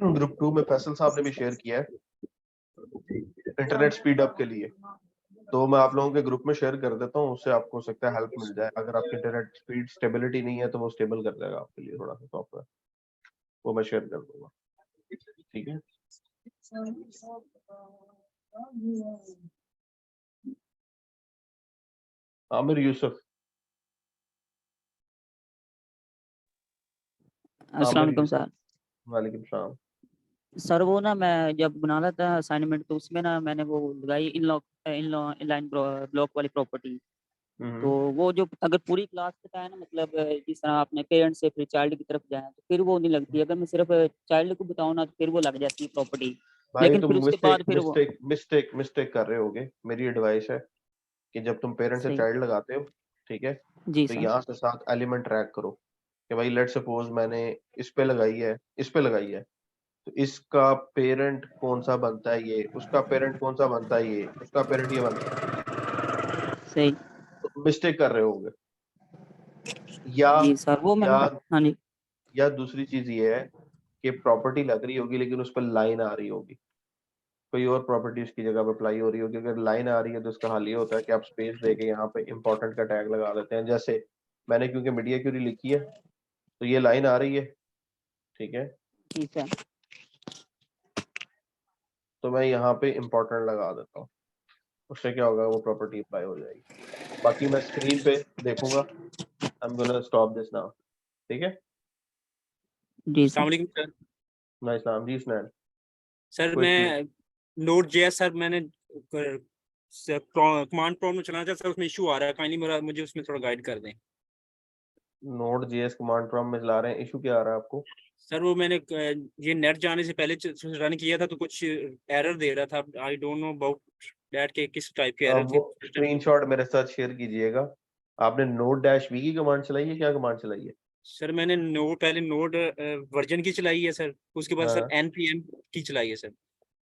ग्रुप 2 में फैसल साहब ने भी शेयर किया है इंटरनेट स्पीड अप के लिए। तो मैं आप लोगों के ग्रुप में शेयर कर देता हूँ, उससे आपको हो सकता है हेल्प मिल जाए। अगर आपकी इंटरनेट स्पीड स्टेबिलिटी नहीं है तो वो स्टेबल कर देगा आपके लिए थोड़ा सा सॉफ्टवेयर, वो मैं शेयर कर दूंगा। ठीक है। आमिर यूसुफ। अस्सलाम आमिर वालेकुम यूसुफ। सर। वालेकुम सलाम। सर वो ना मैं जब बना रहा था असाइनमेंट तो उसमें ना मैंने वो लगाई इनलाइन ब्लॉक वाली प्रॉपर्टी। तो वो जो अगर पूरी क्लास का है ना मतलब जिस तरह आपने पेरेंट्स से फिर चाइल्ड की तरफ जाए तो फिर वो नहीं लगती। अगर मैं सिर्फ चाइल्ड को बताऊँ ना तो फिर वो लग जाती है प्रॉपर्टी। भाई लेकिन तुम फिर उसके मिस्टेक बाद फिर वो मिस्टेक मिस्टेक मिस्टेक कर रहे होगे। मेरी एडवाइस है कि जब तुम पेरेंट से सही। चाइल्ड लगाते हो, ठीक है, जी तो सर। यहाँ से साथ एलिमेंट ट्रैक करो कि भाई लेट सपोज मैंने इस पे लगाई है, इस पे लगाई है, तो इसका पेरेंट कौन सा बनता है, ये उसका पेरेंट कौन सा बनता है, ये उसका पेरेंट ये बनता है। सही। तो मिस्टेक कर रहे होगे। या जी सर वो या मैंने। हाँ जी। या दूसरी चीज ये है कि प्रॉपर्टी लग रही होगी लेकिन उस पर लाइन आ रही होगी, कोई और प्रॉपर्टी उसकी जगह पे अप्लाई हो रही होगी। अगर लाइन आ रही है तो उसका हल ये होता है कि आप स्पेस देके यहाँ पे इंपॉर्टेंट का टैग लगा देते हैं। जैसे मैंने क्योंकि मीडिया क्यूरी लिखी है तो ये लाइन आ रही है, ठीक है, जी सर। तो मैं यहाँ पे इंपॉर्टेंट लगा देता हूँ। उससे क्या होगा, वो प्रॉपर्टी अप्लाई हो जाएगी। बाकी मैं स्क्रीन पे देखूंगा। I am gonna stop this now. ठीक है। जी अस्सलाम सर। वालेकुम सर। मैं इस्लाम जी स्नैन सर कोई मैं नोट जेएस सर मैंने कमांड प्रॉम्प्ट में चलाना था सर, उसमें इशू आ रहा है। काइंडली मुझे उसमें थोड़ा गाइड कर दें। नोड जेएस कमांड प्रॉम्प्ट में चला रहे हैं, इशू क्या आ रहा है आपको? सर वो मैंने ये नेट जाने से पहले रन किया था तो कुछ एरर दे रहा था। I don't know about that के किस टाइप की एरर अब थी। वो स्क्रीनशॉट मेरे साथ शेयर कीजिएगा। आपने नोड डैश वी की कमांड चलाई है, क्या कमांड चलाई है? सर मैंने पहले नोड वर्जन की चलाई है सर, उसके बाद सर हाँ, एनपीएम की चलाई है सर।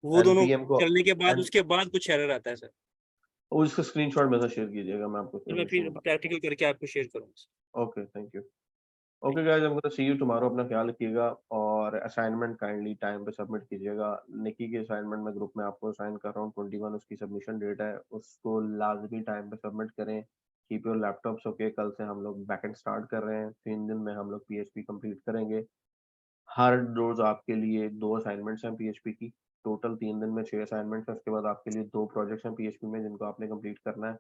वो दोनों एनपीएम को चलने के बाद एन उसके बाद कुछ एरर आता है सर। उसका स्क्रीनशॉट मेरे साथ शेयर कीजिएगा, मैं आपको सर मैं सोल्यूशन फिर बता। प्रैक्टिकल करके आपको शेयर करूँगा। Okay, thank you. Okay guys, I am gonna see you tomorrow. अपना ख्याल रखिएगा और असाइनमेंट काइंडली टाइम पे सबमिट कीजिएगा। निकी की असाइनमेंट में ग्रुप में आपको असाइन कर रहा हूँ, 21 उसकी सबमिशन डेट है, उसको लाजमी टाइम पे सबमिट करें। Keep your laptops okay. कल से हम लोग बैकएंड स्टार्ट कर रहे हैं, 3 दिन में हम लोग पीएचपी कंप्लीट करेंगे। हर रोज आपके लिए 2 असाइनमेंट्स हैं पीएचपी की। टोटल 3 दिन में 6 असाइनमेंट्स हैं। उसके बाद आपके लिए 2 प्रोजेक्ट्स हैं पीएचपी में जिनको आपने कंप्लीट करना है।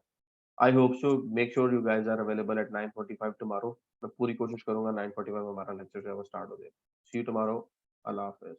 I hope so. Make sure you guys are available at 9:45 tomorrow. मैं पूरी कोशिश करूंगा 9:45 हमारा लेक्चर जो है वो स्टार्ट हो जाए। सी यू टुमारो। Allah Hafiz.